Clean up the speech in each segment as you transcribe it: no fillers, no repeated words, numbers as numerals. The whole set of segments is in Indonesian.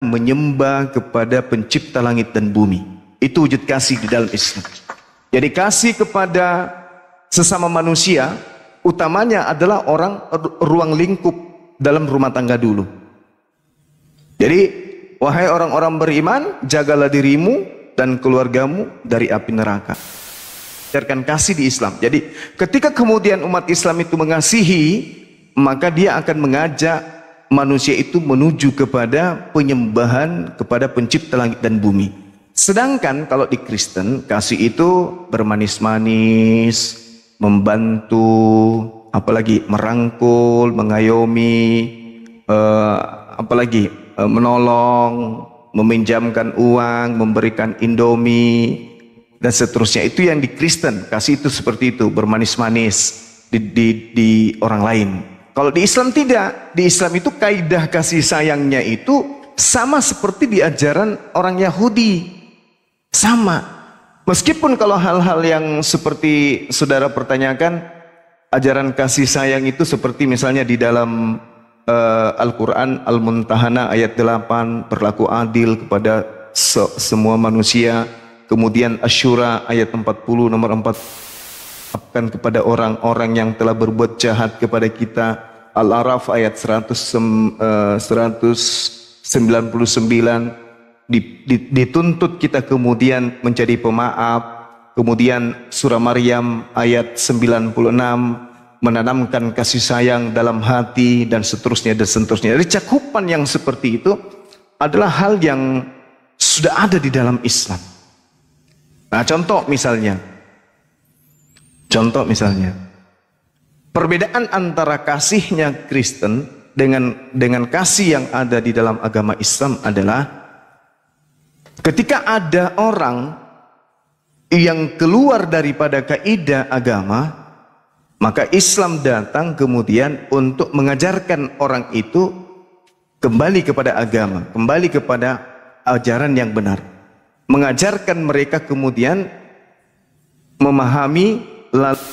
menyembah kepada pencipta langit dan bumi. Itu wujud kasih di dalam Islam. Jadi kasih kepada sesama manusia utamanya adalah orang ruang lingkup dalam rumah tangga dulu. Jadi wahai orang-orang beriman, jagalah dirimu dan keluargamu dari api neraka. Ajarkan kasih di Islam. Jadi ketika kemudian umat Islam itu mengasihi, maka dia akan mengajak manusia itu menuju kepada penyembahan kepada pencipta langit dan bumi. Sedangkan kalau di Kristen, kasih itu bermanis-manis, membantu, apalagi merangkul, mengayomi, apalagi menolong, meminjamkan uang, memberikan Indomie, dan seterusnya. Itu yang di Kristen, kasih itu seperti itu, bermanis-manis di orang lain. Kalau di Islam tidak. Di Islam itu kaidah kasih sayangnya itu sama seperti di ajaran orang Yahudi. Sama. Meskipun kalau hal-hal yang seperti saudara pertanyakan, ajaran kasih sayang itu seperti misalnya di dalam Al-Quran Al-Muntahana ayat 8, berlaku adil kepada semua manusia. Kemudian Asy-Syura ayat 40 nomor 4, maafkan kepada orang-orang yang telah berbuat jahat kepada kita. Al-A'raf ayat 199, dituntut kita kemudian menjadi pemaaf. Kemudian surah Maryam ayat 96, menanamkan kasih sayang dalam hati, dan seterusnya dan seterusnya. Jadi cakupan yang seperti itu adalah hal yang sudah ada di dalam Islam. Nah, contoh misalnya, perbedaan antara kasihnya Kristen dengan kasih yang ada di dalam agama Islam adalah ketika ada orang yang keluar daripada kaidah agama, maka Islam datang kemudian untuk mengajarkan orang itu kembali kepada agama, kembali kepada ajaran yang benar. Mengajarkan mereka kemudian memahami lalu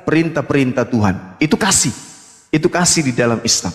perintah-perintah Tuhan. Itu kasih di dalam Islam.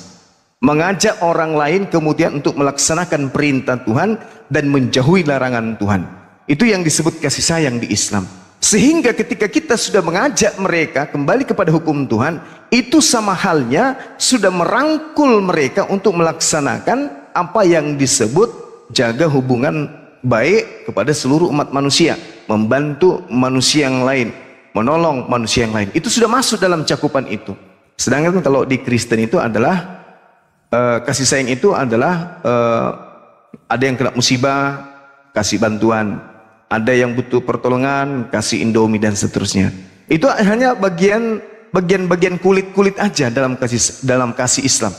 Mengajak orang lain kemudian untuk melaksanakan perintah Tuhan dan menjauhi larangan Tuhan. Itu yang disebut kasih sayang di Islam. Sehingga ketika kita sudah mengajak mereka kembali kepada hukum Tuhan, itu sama halnya sudah merangkul mereka untuk melaksanakan apa yang disebut jaga hubungan baik kepada seluruh umat manusia, membantu manusia yang lain, menolong manusia yang lain. Itu sudah masuk dalam cakupan itu. Sedangkan kalau di Kristen itu adalah kasih sayang itu adalah ada yang kena musibah, kasih bantuan. Ada yang butuh pertolongan, kasih Indomie dan seterusnya. Itu hanya bagian kulit-kulit aja dalam kasih Islam.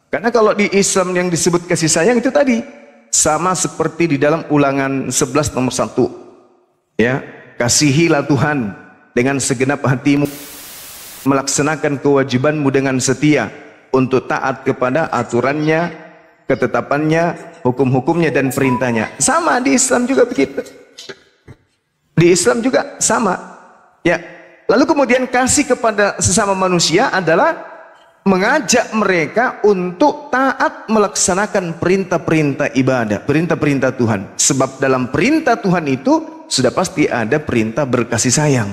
Karena kalau di Islam yang disebut kasih sayang itu tadi sama seperti di dalam Ulangan 11 nomor 1. Ya, kasihilah Tuhan dengan segenap hatimu, melaksanakan kewajibanmu dengan setia untuk taat kepada aturannya, ketetapannya, hukum-hukumnya dan perintahnya. Sama di Islam juga begitu. Di Islam juga sama. Ya. Lalu kemudian kasih kepada sesama manusia adalah mengajak mereka untuk taat melaksanakan perintah-perintah ibadah, perintah-perintah Tuhan. Sebab dalam perintah Tuhan itu sudah pasti ada perintah berkasih sayang.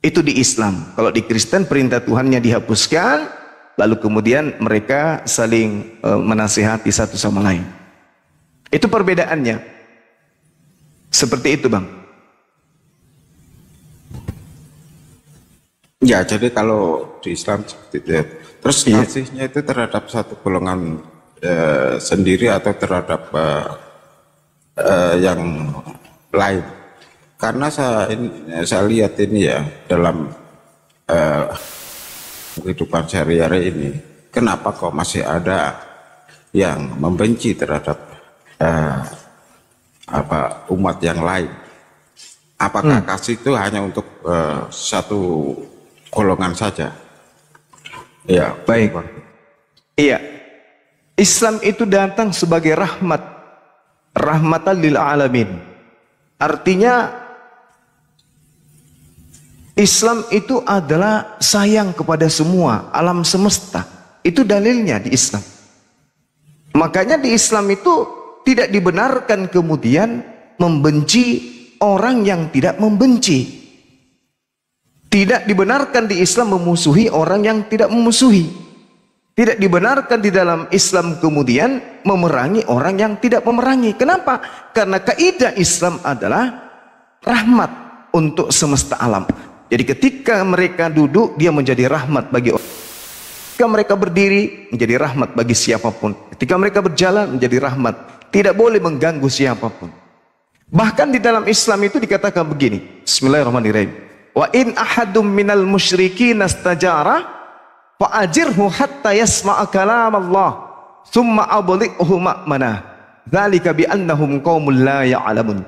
Itu di Islam. Kalau di Kristen perintah Tuhannya dihapuskan, lalu kemudian mereka saling menasihati satu sama lain. Itu perbedaannya. Seperti itu, Bang. Ya, jadi kalau di Islam seperti itu. Terus kasihnya itu terhadap satu golongan sendiri atau terhadap yang lain. Karena saya lihat ini ya dalam kehidupan sehari-hari ini, kenapa kok masih ada yang membenci terhadap umat yang lain? Apakah kasih itu hanya untuk satu golongan saja? Ya, baik. Iya. Islam itu datang sebagai rahmatan lil alamin. Artinya Islam itu adalah sayang kepada semua alam semesta. Itu dalilnya di Islam. Makanya di Islam itu tidak dibenarkan kemudian membenci orang yang tidak membenci. Tidak dibenarkan di Islam memusuhi orang yang tidak memusuhi. Tidak dibenarkan di dalam Islam kemudian memerangi orang yang tidak memerangi. Kenapa? Karena kaidah Islam adalah rahmat untuk semesta alam. Jadi ketika mereka duduk, dia menjadi rahmat bagi orang. Ketika mereka berdiri, menjadi rahmat bagi siapapun. Ketika mereka berjalan, menjadi rahmat. Tidak boleh mengganggu siapapun. Bahkan di dalam Islam itu dikatakan begini. Bismillahirrahmanirrahim. Wa in ahadum minal musyrikin astajara fa'ajirhu hatta yasma'a kalam Allah thumma ablighu ma'manah. Dzalika bi annahum qaumul la ya'lamun.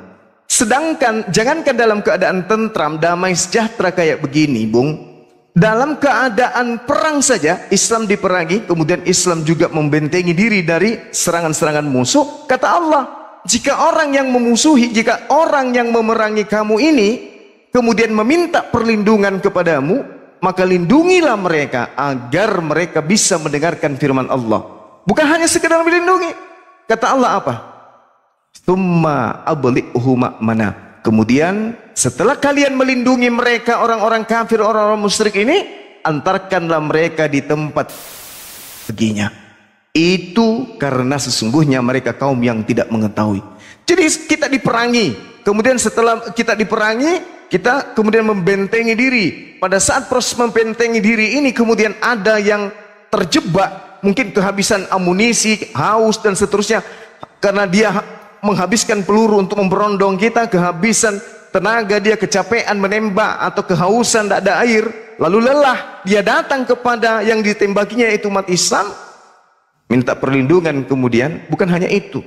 Sedangkan jangankan dalam keadaan tentram, damai, sejahtera kayak begini, Bung. Dalam keadaan perang saja, Islam diperangi, kemudian Islam juga membentengi diri dari serangan-serangan musuh. Kata Allah, jika orang yang memusuhi, jika orang yang memerangi kamu ini, kemudian meminta perlindungan kepadamu, maka lindungilah mereka, agar mereka bisa mendengarkan firman Allah. Bukan hanya sekedar melindungi. Kata Allah apa? Tsumma ablighu ma'manah. Kemudian setelah kalian melindungi mereka, orang-orang kafir, orang-orang musyrik ini, antarkanlah mereka di tempat perginya. Itu karena sesungguhnya mereka kaum yang tidak mengetahui. Jadi kita diperangi, kemudian setelah kita diperangi, kita kemudian membentengi diri. Pada saat proses membentengi diri ini, kemudian ada yang terjebak, mungkin kehabisan amunisi, haus dan seterusnya, karena dia menghabiskan peluru untuk memberondong kita, kehabisan tenaga, dia kecapean menembak atau kehausan, tidak ada air, lalu lelah, dia datang kepada yang ditembakinya yaitu umat Islam, minta perlindungan. Kemudian bukan hanya itu,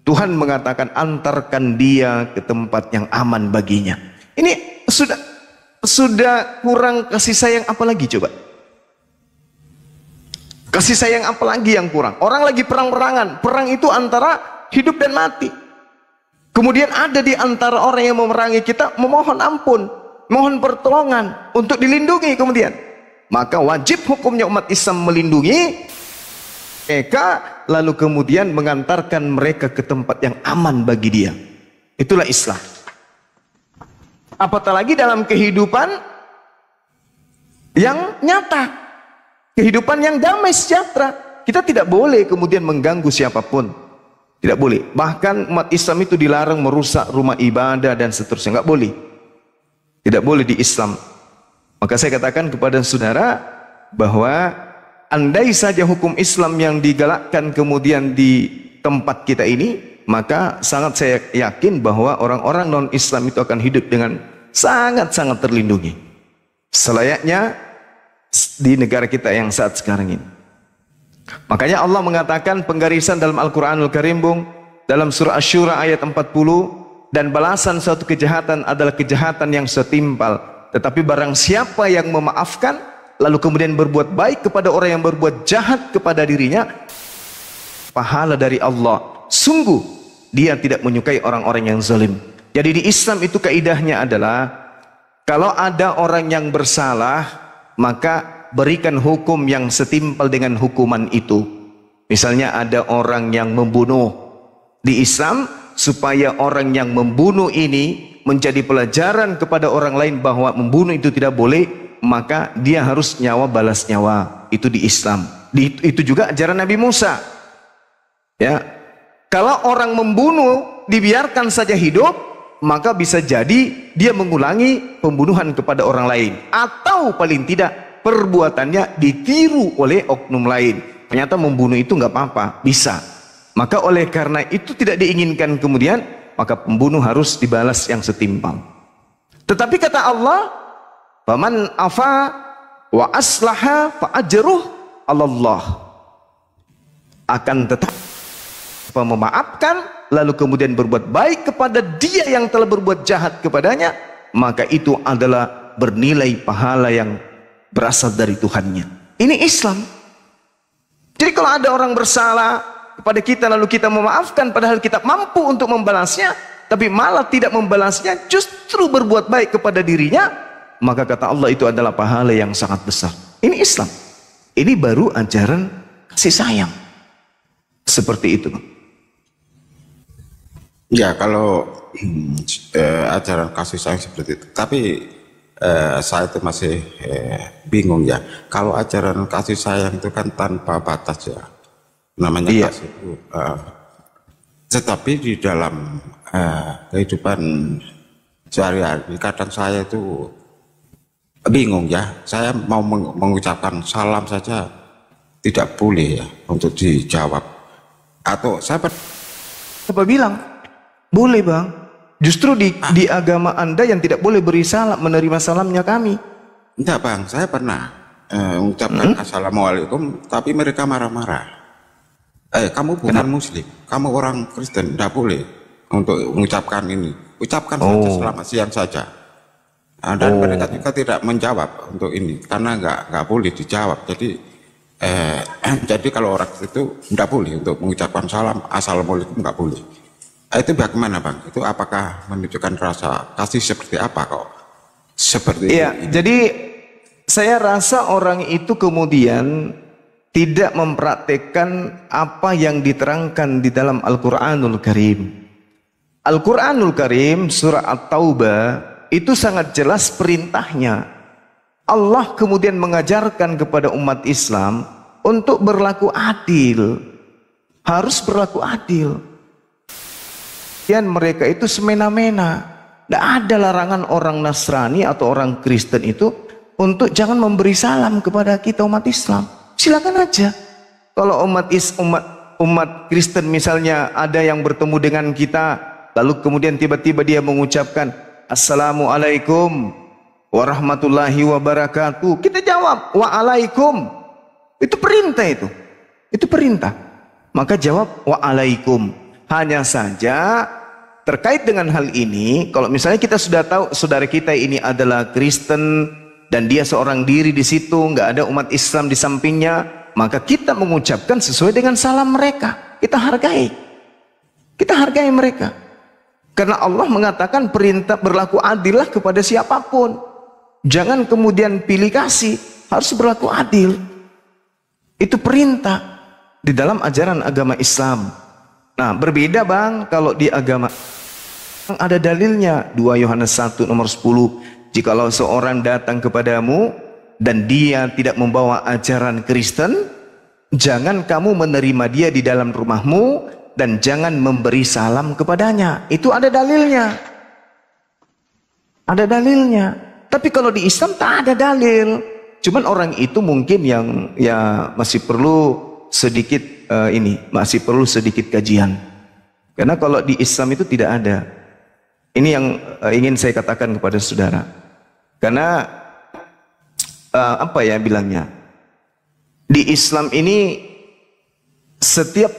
Tuhan mengatakan antarkan dia ke tempat yang aman baginya. Ini sudah kurang kasih sayang apa lagi coba? Kasih sayang apa lagi yang kurang? Orang lagi perang-perangan, perang itu antara hidup dan mati. Kemudian ada di antara orang yang memerangi kita, memohon ampun, mohon pertolongan untuk dilindungi. Kemudian maka wajib hukumnya umat Islam melindungi mereka, lalu kemudian mengantarkan mereka ke tempat yang aman bagi dia. Itulah Islam. Apatah lagi dalam kehidupan yang nyata, kehidupan yang damai sejahtera, kita tidak boleh kemudian mengganggu siapapun. Tidak boleh. Bahkan umat Islam itu dilarang merusak rumah ibadah dan seterusnya. Nggak boleh. Tidak boleh di Islam. Maka saya katakan kepada saudara bahwa andai saja hukum Islam yang digalakkan kemudian di tempat kita ini, maka sangat saya yakin bahwa orang-orang non-Islam itu akan hidup dengan sangat-sangat terlindungi. Selayaknya di negara kita yang saat sekarang ini. Makanya Allah mengatakan penggarisan dalam Al-Quranul Karim, Bung, dalam surah Asy-Syura ayat 40, dan balasan suatu kejahatan adalah kejahatan yang setimpal. Tetapi barang siapa yang memaafkan lalu kemudian berbuat baik kepada orang yang berbuat jahat kepada dirinya, pahala dari Allah. Sungguh dia tidak menyukai orang-orang yang zalim. Jadi di Islam itu kaidahnya adalah kalau ada orang yang bersalah, maka berikan hukum yang setimpal dengan hukuman itu. Misalnya ada orang yang membunuh, di Islam supaya orang yang membunuh ini menjadi pelajaran kepada orang lain bahwa membunuh itu tidak boleh, maka dia harus nyawa balas nyawa. Itu di Islam. Itu juga ajaran Nabi Musa. Ya, kalau orang membunuh dibiarkan saja hidup, maka bisa jadi dia mengulangi pembunuhan kepada orang lain, atau paling tidak perbuatannya ditiru oleh oknum lain. Ternyata membunuh itu nggak apa-apa, bisa. Maka oleh karena itu tidak diinginkan kemudian, maka pembunuh harus dibalas yang setimpal. Tetapi kata Allah, faman afa wa aslaha fa ajruh 'ala Allah. Akan tetap memaafkan lalu kemudian berbuat baik kepada dia yang telah berbuat jahat kepadanya, maka itu adalah bernilai pahala yang berasal dari Tuhannya. Ini Islam. Jadi kalau ada orang bersalah kepada kita lalu kita memaafkan, padahal kita mampu untuk membalasnya, tapi malah tidak membalasnya, justru berbuat baik kepada dirinya, maka kata Allah itu adalah pahala yang sangat besar. Ini Islam. Ini baru ajaran kasih sayang. Seperti itu. Ya, kalau ajaran kasih sayang seperti itu. Tapi saya itu masih bingung ya. Kalau ajaran kasih sayang itu kan tanpa batas ya. Namanya kasih itu. Tetapi di dalam kehidupan sehari-hari kadang saya itu bingung ya. Saya mau mengucapkan salam saja tidak boleh ya untuk dijawab. Atau saya bilang boleh bang, justru di agama Anda yang tidak boleh beri salam, menerima salamnya kami. Enggak bang, saya pernah mengucapkan assalamualaikum, tapi mereka marah-marah. Kamu bukan muslim, kamu orang Kristen, tidak boleh untuk mengucapkan ini. Ucapkan saja selamat siang saja. Dan mereka juga tidak menjawab untuk ini, karena nggak boleh dijawab. Jadi kalau orang itu tidak boleh untuk mengucapkan salam, assalamualaikum nggak boleh. Itu bagaimana bang? Itu apakah menunjukkan rasa kasih seperti apa kok? Seperti iya, itu. Jadi saya rasa orang itu kemudian tidak mempraktekkan apa yang diterangkan di dalam Al-Quranul Karim. Al-Quranul Karim surah At-Taubah itu sangat jelas perintahnya. Allah kemudian mengajarkan kepada umat Islam untuk berlaku adil. Harus berlaku adil. Dan mereka itu semena-mena. Tidak ada larangan orang Nasrani atau orang Kristen itu untuk jangan memberi salam kepada kita umat Islam. Silakan aja. Kalau umat Kristen misalnya ada yang bertemu dengan kita, lalu kemudian tiba-tiba dia mengucapkan Assalamualaikum warahmatullahi wabarakatuh, kita jawab waalaikum. Itu perintah itu. Itu perintah. Maka jawab waalaikum. Hanya saja terkait dengan hal ini, kalau misalnya kita sudah tahu saudara kita ini adalah Kristen dan dia seorang diri di situ, nggak ada umat Islam di sampingnya, maka kita mengucapkan sesuai dengan salam mereka. Kita hargai. Kita hargai mereka. Karena Allah mengatakan perintah berlaku adillah kepada siapapun. Jangan kemudian pilih kasih, harus berlaku adil. Itu perintah di dalam ajaran agama Islam. Nah, berbeda bang kalau di agama ada dalilnya. 2 Yohanes 1 nomor 10. Jikalau seorang datang kepadamu dan dia tidak membawa ajaran Kristen, jangan kamu menerima dia di dalam rumahmu dan jangan memberi salam kepadanya. Itu ada dalilnya. Ada dalilnya. Tapi kalau di Islam tak ada dalil. Cuman orang itu mungkin yang ya masih perlu sedikit masih perlu sedikit kajian. Karena kalau di Islam itu tidak ada. Ini yang ingin saya katakan kepada saudara. Karena apa ya bilangnya? Di Islam ini setiap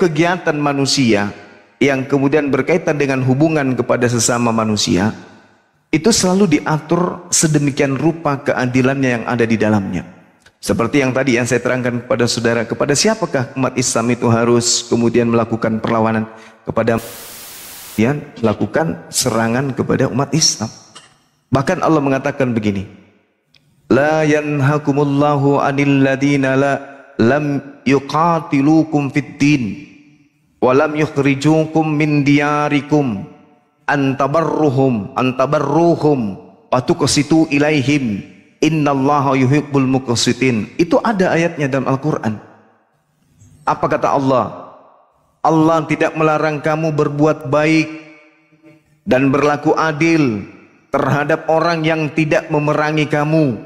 kegiatan manusia yang kemudian berkaitan dengan hubungan kepada sesama manusia itu selalu diatur sedemikian rupa keadilannya yang ada di dalamnya. Seperti yang tadi yang saya terangkan kepada saudara, kepada siapakah umat Islam itu harus kemudian melakukan perlawanan kepada yang melakukan serangan kepada umat Islam. Bahkan Allah mengatakan begini, la yanhakumullahu 'anil ladina lam yuqatilukum fid din wa lam yukhrijukum min diyarikum an tabarruhum wa tuqsitu ilaihim innallaha yuhibbul muqsitin. Itu ada ayatnya dalam Al-Quran. Apa kata Allah? Allah tidak melarang kamu berbuat baik dan berlaku adil terhadap orang yang tidak memerangi kamu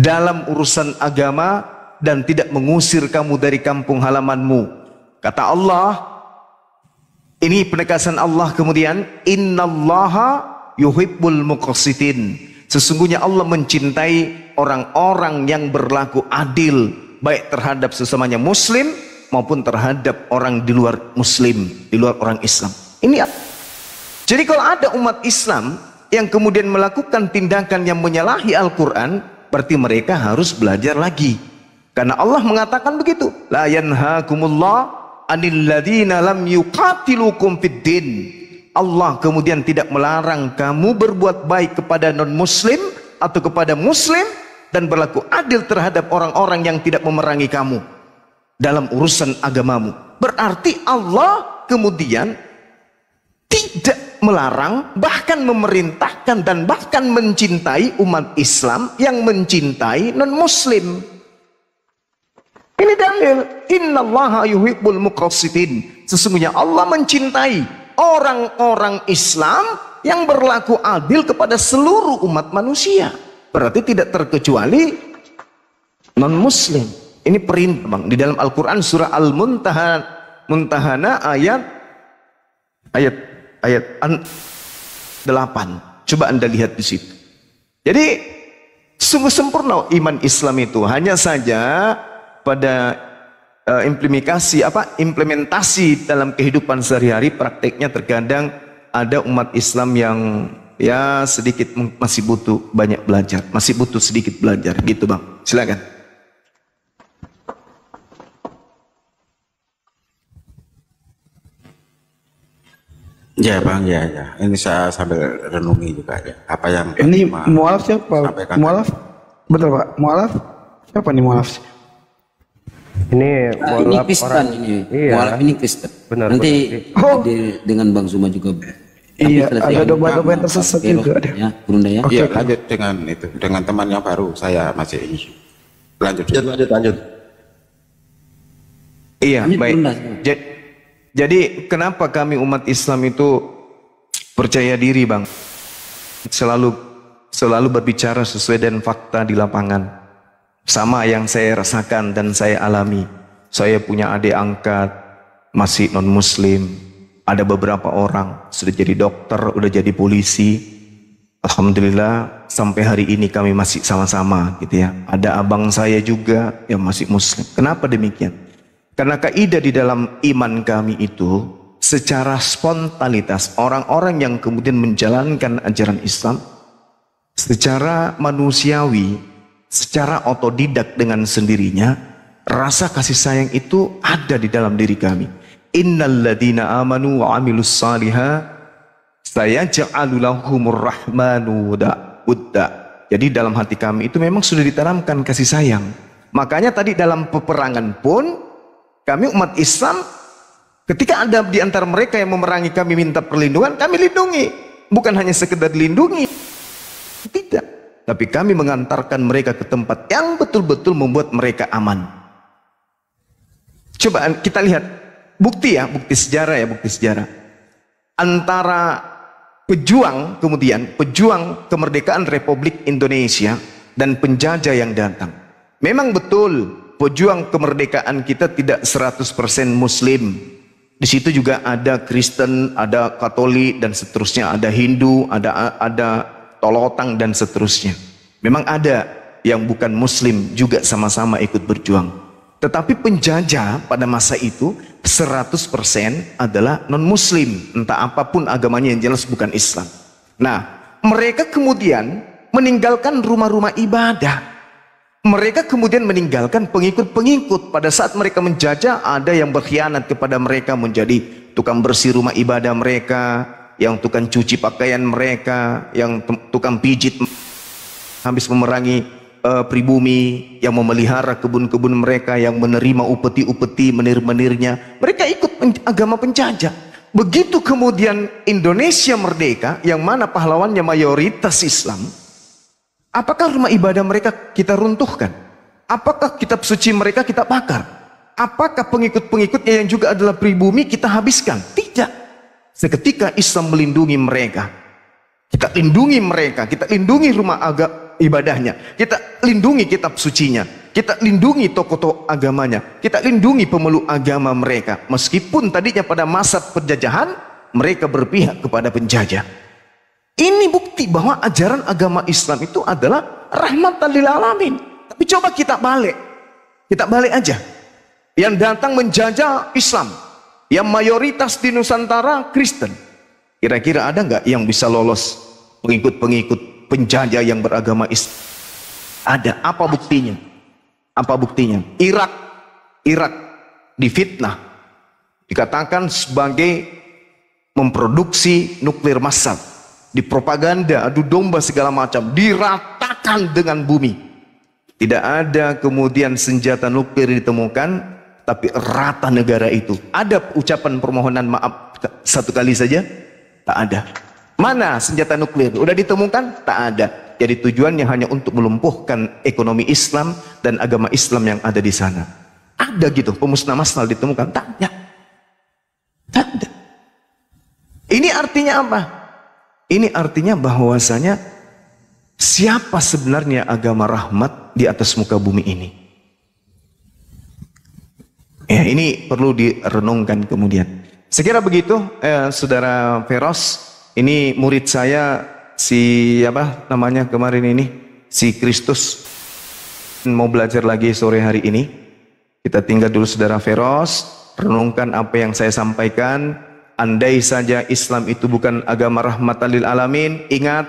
dalam urusan agama dan tidak mengusir kamu dari kampung halamanmu. Kata Allah, ini penegasan Allah kemudian, innallaha yuhibbul muqsitin. Sesungguhnya Allah mencintai orang-orang yang berlaku adil, baik terhadap sesamanya muslim maupun terhadap orang di luar muslim, di luar orang Islam. Ini jadi kalau ada umat Islam yang kemudian melakukan tindakan yang menyalahi Al-Quran, berarti mereka harus belajar lagi. Karena Allah mengatakan begitu, la yanhakumullah 'anil ladzina lam yuqatilukum fid din. Allah kemudian tidak melarang kamu berbuat baik kepada non-muslim atau kepada muslim dan berlaku adil terhadap orang-orang yang tidak memerangi kamu. dalam urusan agamamu. Berarti Allah kemudian tidak melarang, bahkan memerintahkan dan bahkan mencintai umat Islam yang mencintai non-muslim. Ini dalil. Innallaha yuhibbul muqsitin. Sesungguhnya Allah mencintai orang-orang Islam yang berlaku adil kepada seluruh umat manusia. Berarti tidak terkecuali non-muslim. Ini perintah, Bang. Di dalam Al-Quran surah Al-Muntahana ayat 8. Coba Anda lihat di situ. Jadi sungguh sempurna iman Islam itu. Hanya saja pada implementasi dalam kehidupan sehari-hari, prakteknya terkadang ada umat Islam yang ya sedikit masih butuh banyak belajar, masih butuh sedikit belajar gitu, Bang. Silakan. Ya Bang, ya. Ini saya sambil renungi juga ya. Apa yang ini mualaf siapa? Mualaf, betul Pak. Mualaf siapa nih mualaf? Ini ini Kristen ini. Iya. Mualaf ini Kristen. Benar. Nanti dengan Bang Zuma juga. Iya, ada domain tersesat juga ada. Ya, Bunda ya. Iya, lanjut dengan itu, dengan teman yang baru saya masih ini. Lanjut. Iya, Lanjut, baik. Bunda. Jadi kenapa kami umat Islam itu percaya diri, Bang? Selalu berbicara sesuai dengan fakta di lapangan. Sama yang saya rasakan dan saya alami. Saya punya adik angkat masih non-muslim. Ada beberapa orang sudah jadi dokter, udah jadi polisi. Alhamdulillah sampai hari ini kami masih sama-sama gitu ya. Ada abang saya juga yang masih muslim. Kenapa demikian? Karena kaidah di dalam iman kami itu secara spontanitas orang-orang yang kemudian menjalankan ajaran Islam secara manusiawi, secara otodidak dengan sendirinya, rasa kasih sayang itu ada di dalam diri kami. Innalladzina amanu wa amilus salihah sayaj'alu lahumur rahmanu wudda. Jadi dalam hati kami itu memang sudah ditanamkan kasih sayang. Makanya tadi dalam peperangan pun kami umat Islam, ketika ada di antara mereka yang memerangi kami minta perlindungan, kami lindungi. Bukan hanya sekedar lindungi, tidak. Tapi kami mengantarkan mereka ke tempat yang betul-betul membuat mereka aman. Coba kita lihat bukti sejarah. Antara pejuang kemerdekaan Republik Indonesia dan penjajah yang datang. Memang betul pejuang kemerdekaan kita tidak 100% Muslim. Di situ juga ada Kristen, ada Katolik dan seterusnya, ada Hindu, ada Tolotang dan seterusnya. Memang ada yang bukan Muslim juga sama-sama ikut berjuang. Tetapi penjajah pada masa itu 100% adalah non-Muslim, entah apapun agamanya, yang jelas bukan Islam. Nah, mereka kemudian meninggalkan rumah-rumah ibadah. Mereka kemudian meninggalkan pengikut-pengikut. Pada saat mereka menjajah, ada yang berkhianat kepada mereka, menjadi tukang bersih rumah ibadah mereka, yang tukang cuci pakaian mereka, yang tukang pijit, habis memerangi pribumi, yang memelihara kebun-kebun mereka, yang menerima upeti-upeti, menir-menirnya. Mereka ikut agama penjajah. Begitu kemudian Indonesia merdeka, yang mana pahlawannya mayoritas Islam, apakah rumah ibadah mereka kita runtuhkan? Apakah kitab suci mereka kita bakar? Apakah pengikut-pengikutnya yang juga adalah pribumi kita habiskan? Tidak. Seketika Islam melindungi mereka. Kita lindungi mereka, kita lindungi rumah ibadahnya, kita lindungi kitab sucinya, kita lindungi tokoh-tokoh agamanya, kita lindungi pemeluk agama mereka. Meskipun tadinya pada masa penjajahan mereka berpihak kepada penjajah. Ini bukti bahwa ajaran agama Islam itu adalah rahmatan lil alamin. Tapi coba kita balik aja. Yang datang menjajah Islam, yang mayoritas di Nusantara Kristen. Kira-kira ada nggak yang bisa lolos pengikut-pengikut penjajah yang beragama Islam? Ada. Apa buktinya? Irak difitnah, dikatakan sebagai memproduksi nuklir massal. Dipropaganda, adu domba segala macam, diratakan dengan bumi. Tidak ada kemudian senjata nuklir ditemukan, tapi rata negara itu. Ada ucapan permohonan maaf satu kali saja? Tak ada. Mana senjata nuklir? Udah ditemukan? Tak ada. Jadi tujuannya hanya untuk melumpuhkan ekonomi Islam dan agama Islam yang ada di sana. Ada gitu pemusnah massal ditemukan? Tak ada. Tak ada. Ini artinya apa? Ini artinya bahwasanya siapa sebenarnya agama rahmat di atas muka bumi ini? Ya, ini perlu direnungkan kemudian. Sekira begitu, Saudara Feros. Ini murid saya, si apa namanya kemarin ini, si Kristus, mau belajar lagi sore hari ini. Kita tinggal dulu Saudara Feros, renungkan apa yang saya sampaikan. Andai saja Islam itu bukan agama rahmatan lil alamin, ingat,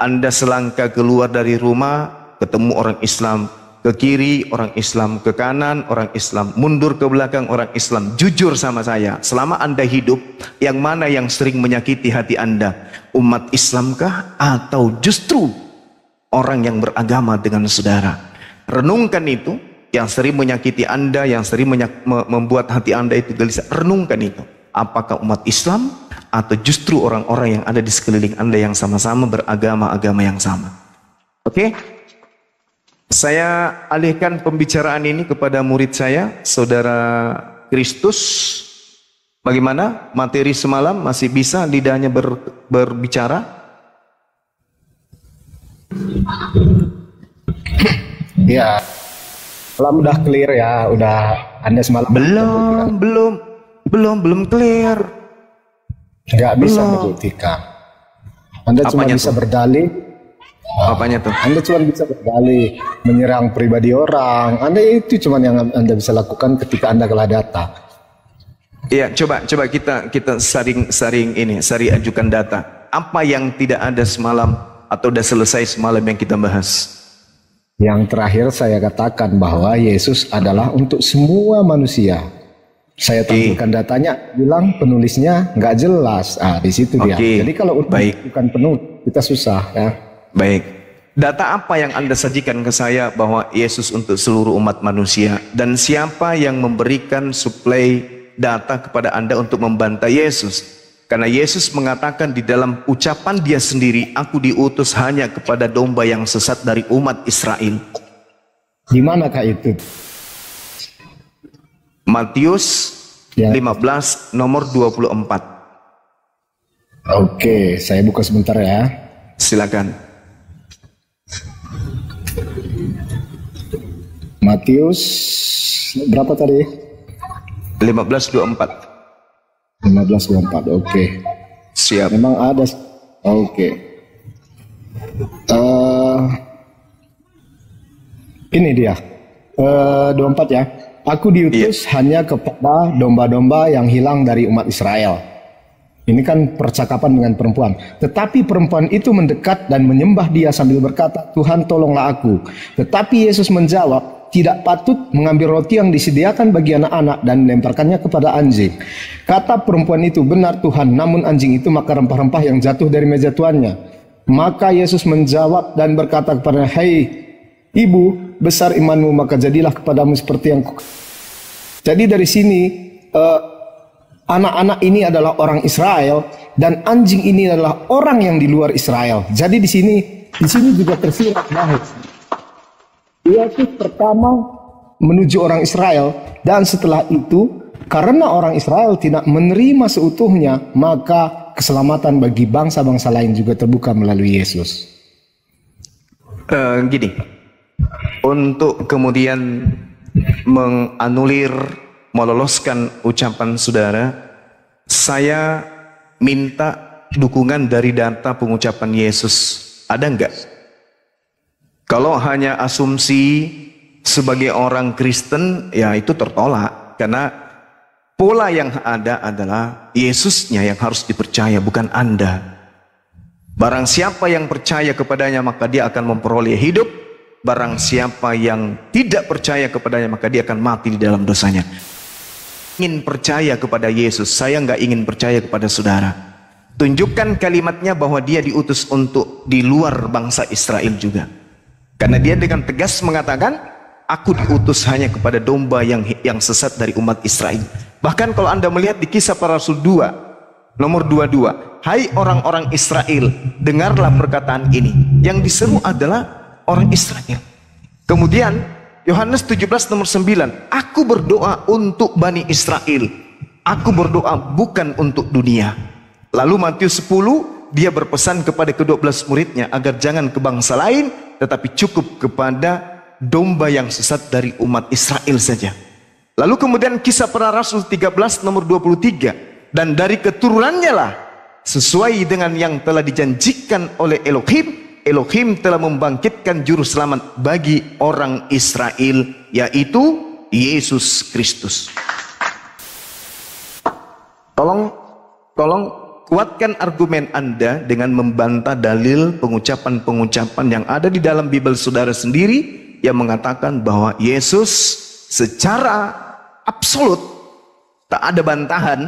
Anda selangkah keluar dari rumah, ketemu orang Islam ke kiri, orang Islam ke kanan, orang Islam mundur ke belakang, orang Islam. Jujur sama saya, selama Anda hidup, yang mana yang sering menyakiti hati Anda? Umat Islamkah atau justru orang yang beragama dengan saudara? Renungkan itu, yang sering menyakiti Anda, yang sering membuat hati Anda itu gelisah. Renungkan itu. Apakah umat Islam atau justru orang-orang yang ada di sekeliling Anda yang sama-sama beragama-agama yang sama? Oke? Saya alihkan pembicaraan ini kepada murid saya, Saudara Kristus. Bagaimana materi semalam? Masih bisa lidahnya berbicara? Ya, malam udah clear ya, udah Anda semalam. Belum clear. Nggak bisa membuktikan. Anda cuma bisa berdalih. Apanya tuh? Anda cuma bisa berdalih, menyerang pribadi orang. Anda itu cuma yang Anda bisa lakukan ketika Anda kalah data. Iya, coba kita saring ajukan data. Apa yang tidak ada semalam atau udah selesai semalam yang kita bahas? Yang terakhir saya katakan bahwa Yesus adalah untuk semua manusia. Saya tampilkan datanya, bilang penulisnya nggak jelas. Di situ dia. Jadi kalau bukan penulis, kita susah ya. Baik, data apa yang Anda sajikan ke saya bahwa Yesus untuk seluruh umat manusia? Dan siapa yang memberikan suplai data kepada Anda untuk membantah Yesus? Karena Yesus mengatakan di dalam ucapan dia sendiri, aku diutus hanya kepada domba yang sesat dari umat Israel. Di manakah itu? Matius 15 nomor 24. Oke, saya buka sebentar ya. Silakan. Matius berapa tadi? 15:24. 15:24. Oke. Siap. Memang ada. Oke. Ini dia. 24 ya. Aku diutus hanya kepada domba-domba yang hilang dari umat Israel. Ini kan percakapan dengan perempuan. Tetapi perempuan itu mendekat dan menyembah dia sambil berkata, Tuhan tolonglah aku. Tetapi Yesus menjawab, tidak patut mengambil roti yang disediakan bagi anak-anak dan melemparkannya kepada anjing. Kata perempuan itu, benar Tuhan, namun anjing itu makan rempah-rempah yang jatuh dari meja tuannya. Maka Yesus menjawab dan berkata kepadanya, hei ibu, besar imanmu, maka jadilah kepadamu seperti yang Jadi dari sini anak-anak ini adalah orang Israel dan anjing ini adalah orang yang di luar Israel. Jadi di sini juga tersirat bahwa Yesus pertama menuju orang Israel dan setelah itu karena orang Israel tidak menerima seutuhnya, maka keselamatan bagi bangsa-bangsa lain juga terbuka melalui Yesus. Gini, untuk kemudian menganulir, meloloskan ucapan saudara, saya minta dukungan dari data pengucapan Yesus. Ada enggak? Kalau hanya asumsi sebagai orang Kristen, ya itu tertolak. Karena pola yang ada adalah Yesusnya yang harus dipercaya, bukan Anda. Barang siapa yang percaya kepadanya, maka dia akan memperoleh hidup. Barang siapa yang tidak percaya kepadanya, maka dia akan mati di dalam dosanya. Ingin percaya kepada Yesus, saya nggak ingin percaya kepada saudara. Tunjukkan kalimatnya bahwa dia diutus untuk di luar bangsa Israel juga. Karena dia dengan tegas mengatakan, aku diutus hanya kepada domba yang sesat dari umat Israel. Bahkan kalau Anda melihat di Kisah Para Rasul 2 nomor 22, hai orang-orang Israel, dengarlah perkataan ini. Yang diseru adalah orang Israel. Kemudian Yohanes 17 nomor 9, aku berdoa untuk Bani Israel, aku berdoa bukan untuk dunia. Lalu Matius 10, dia berpesan kepada ke-12 muridnya agar jangan ke bangsa lain, tetapi cukup kepada domba yang sesat dari umat Israel saja. Lalu kemudian Kisah Para Rasul 13 nomor 23, dan dari keturunannya lah, sesuai dengan yang telah dijanjikan oleh Elohim telah membangkitkan juru selamat bagi orang Israel, yaitu Yesus Kristus. Tolong kuatkan argumen Anda dengan membantah dalil pengucapan-pengucapan yang ada di dalam Bible saudara sendiri yang mengatakan bahwa Yesus secara absolut tak ada bantahan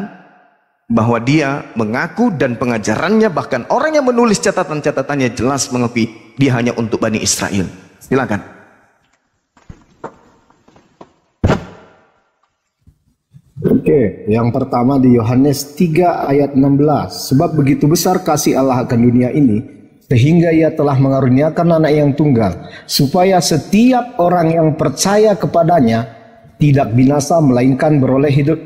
bahwa dia mengaku, dan pengajarannya, bahkan orang yang menulis catatan-catatannya jelas mengakui dia hanya untuk Bani Israel. Silakan. Oke, yang pertama di Yohanes 3 ayat 16. Sebab begitu besar kasih Allah akan dunia ini, sehingga ia telah mengaruniakan anak yang tunggal, supaya setiap orang yang percaya kepadanya tidak binasa, melainkan beroleh hidup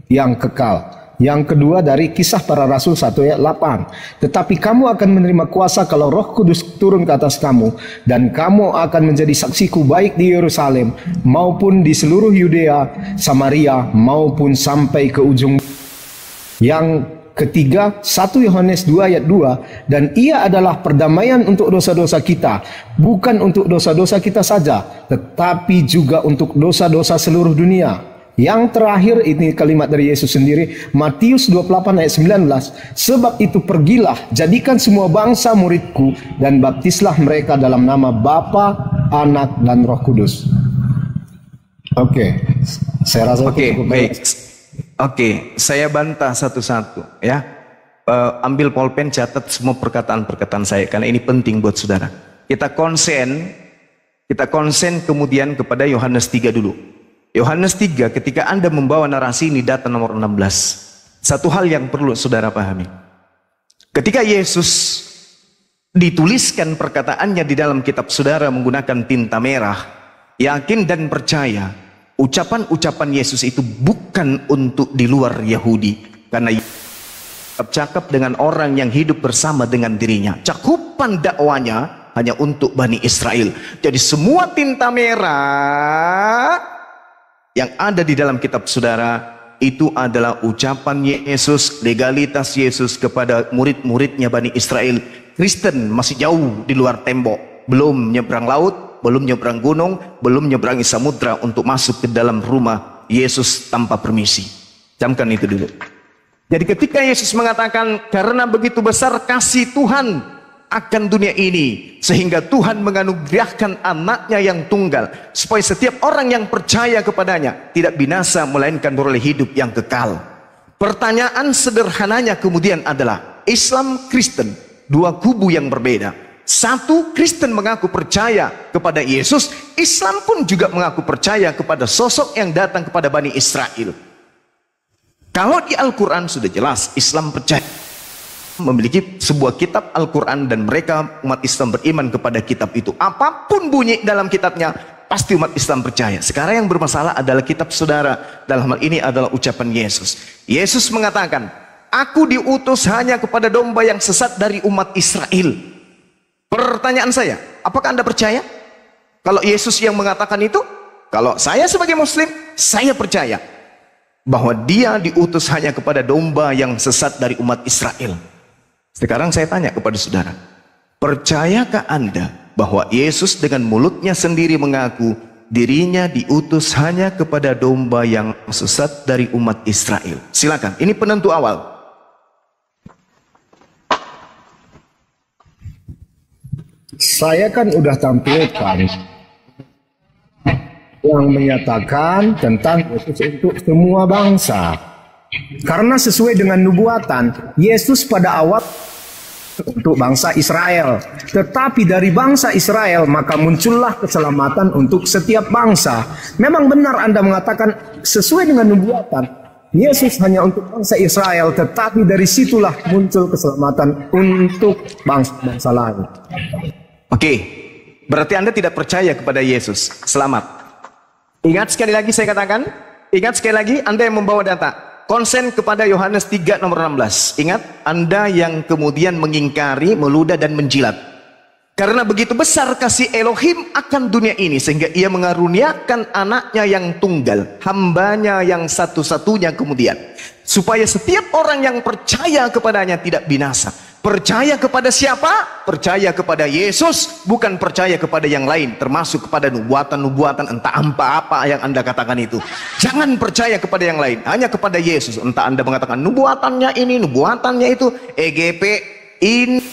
yang kekal. Yang kedua dari Kisah Para Rasul 1 ayat 8. Tetapi kamu akan menerima kuasa kalau Roh Kudus turun ke atas kamu, dan kamu akan menjadi saksiku baik di Yerusalem maupun di seluruh Yudea, Samaria maupun sampai ke ujung. Yang ketiga 1 Yohanes 2 ayat 2, dan ia adalah perdamaian untuk dosa-dosa kita, bukan untuk dosa-dosa kita saja, tetapi juga untuk dosa-dosa seluruh dunia. Yang terakhir ini kalimat dari Yesus sendiri, Matius 28 ayat 19, sebab itu pergilah, jadikan semua bangsa muridku, dan baptislah mereka dalam nama Bapa, Anak, dan Roh Kudus. Oke, saya rasa Oke, baik. Oke, saya bantah satu-satu ya. Ambil pulpen, catat semua perkataan-perkataan saya karena ini penting buat saudara. Kita konsen kemudian kepada Yohanes 3 dulu. Yohanes 3, ketika Anda membawa narasi ini, data nomor 16. Satu hal yang perlu saudara pahami. Ketika Yesus dituliskan perkataannya di dalam kitab saudara menggunakan tinta merah, yakin dan percaya, ucapan-ucapan Yesus itu bukan untuk di luar Yahudi. Karena cakap dengan orang yang hidup bersama dengan dirinya. Cakupan dakwanya hanya untuk Bani Israel. Jadi semua tinta merah yang ada di dalam kitab saudara itu adalah ucapan Yesus, legalitas Yesus kepada murid-muridnya Bani Israel. Kristen masih jauh di luar tembok, belum nyebrang laut, belum nyebrang gunung, belum nyeberangi samudra untuk masuk ke dalam rumah Yesus tanpa permisi. Camkan itu dulu. Jadi ketika Yesus mengatakan karena begitu besar kasih Tuhan akan dunia ini, sehingga Tuhan menganugerahkan anaknya yang tunggal, supaya setiap orang yang percaya kepadanya tidak binasa, melainkan beroleh hidup yang kekal. Pertanyaan sederhananya kemudian adalah, Islam Kristen dua kubu yang berbeda. Satu, Kristen mengaku percaya kepada Yesus, Islam pun juga mengaku percaya kepada sosok yang datang kepada Bani Israel. Kalau di Al-Quran sudah jelas Islam percaya memiliki sebuah kitab Al-Quran, dan mereka umat Islam beriman kepada kitab itu. Apapun bunyi dalam kitabnya pasti umat Islam percaya. Sekarang yang bermasalah adalah kitab saudara. Dalam hal ini adalah ucapan Yesus. Yesus mengatakan, aku diutus hanya kepada domba yang sesat dari umat Israel. Pertanyaan saya, apakah Anda percaya kalau Yesus yang mengatakan itu? Kalau saya sebagai muslim, saya percaya bahwa dia diutus hanya kepada domba yang sesat dari umat Israel. Sekarang saya tanya kepada saudara, percayakah Anda bahwa Yesus dengan mulutnya sendiri mengaku dirinya diutus hanya kepada domba yang sesat dari umat Israel? Silakan, ini penentu awal. Saya kan udah tampilkan yang menyatakan tentang Yesus untuk semua bangsa. Karena sesuai dengan nubuatan, Yesus pada awal untuk bangsa Israel. Tetapi dari bangsa Israel maka muncullah keselamatan untuk setiap bangsa. Memang benar Anda mengatakan sesuai dengan nubuatan, Yesus hanya untuk bangsa Israel, tetapi dari situlah muncul keselamatan untuk bangsa-bangsa lain. Oke, berarti Anda tidak percaya kepada Yesus. Selamat. Ingat sekali lagi saya katakan, ingat sekali lagi Anda yang membawa data. Konsen kepada Yohanes 3 nomor 16. Ingat, Anda yang kemudian mengingkari, meludah dan menjilat. Karena begitu besar kasih Elohim akan dunia ini, sehingga ia mengaruniakan anaknya yang tunggal, hambanya yang satu-satunya kemudian. Supaya setiap orang yang percaya kepadanya tidak binasa. Percaya kepada siapa? Percaya kepada Yesus, bukan percaya kepada yang lain, termasuk kepada nubuatan-nubuatan, entah apa yang Anda katakan itu. Jangan percaya kepada yang lain, hanya kepada Yesus. Entah Anda mengatakan nubuatannya ini, nubuatannya itu, EGP ini,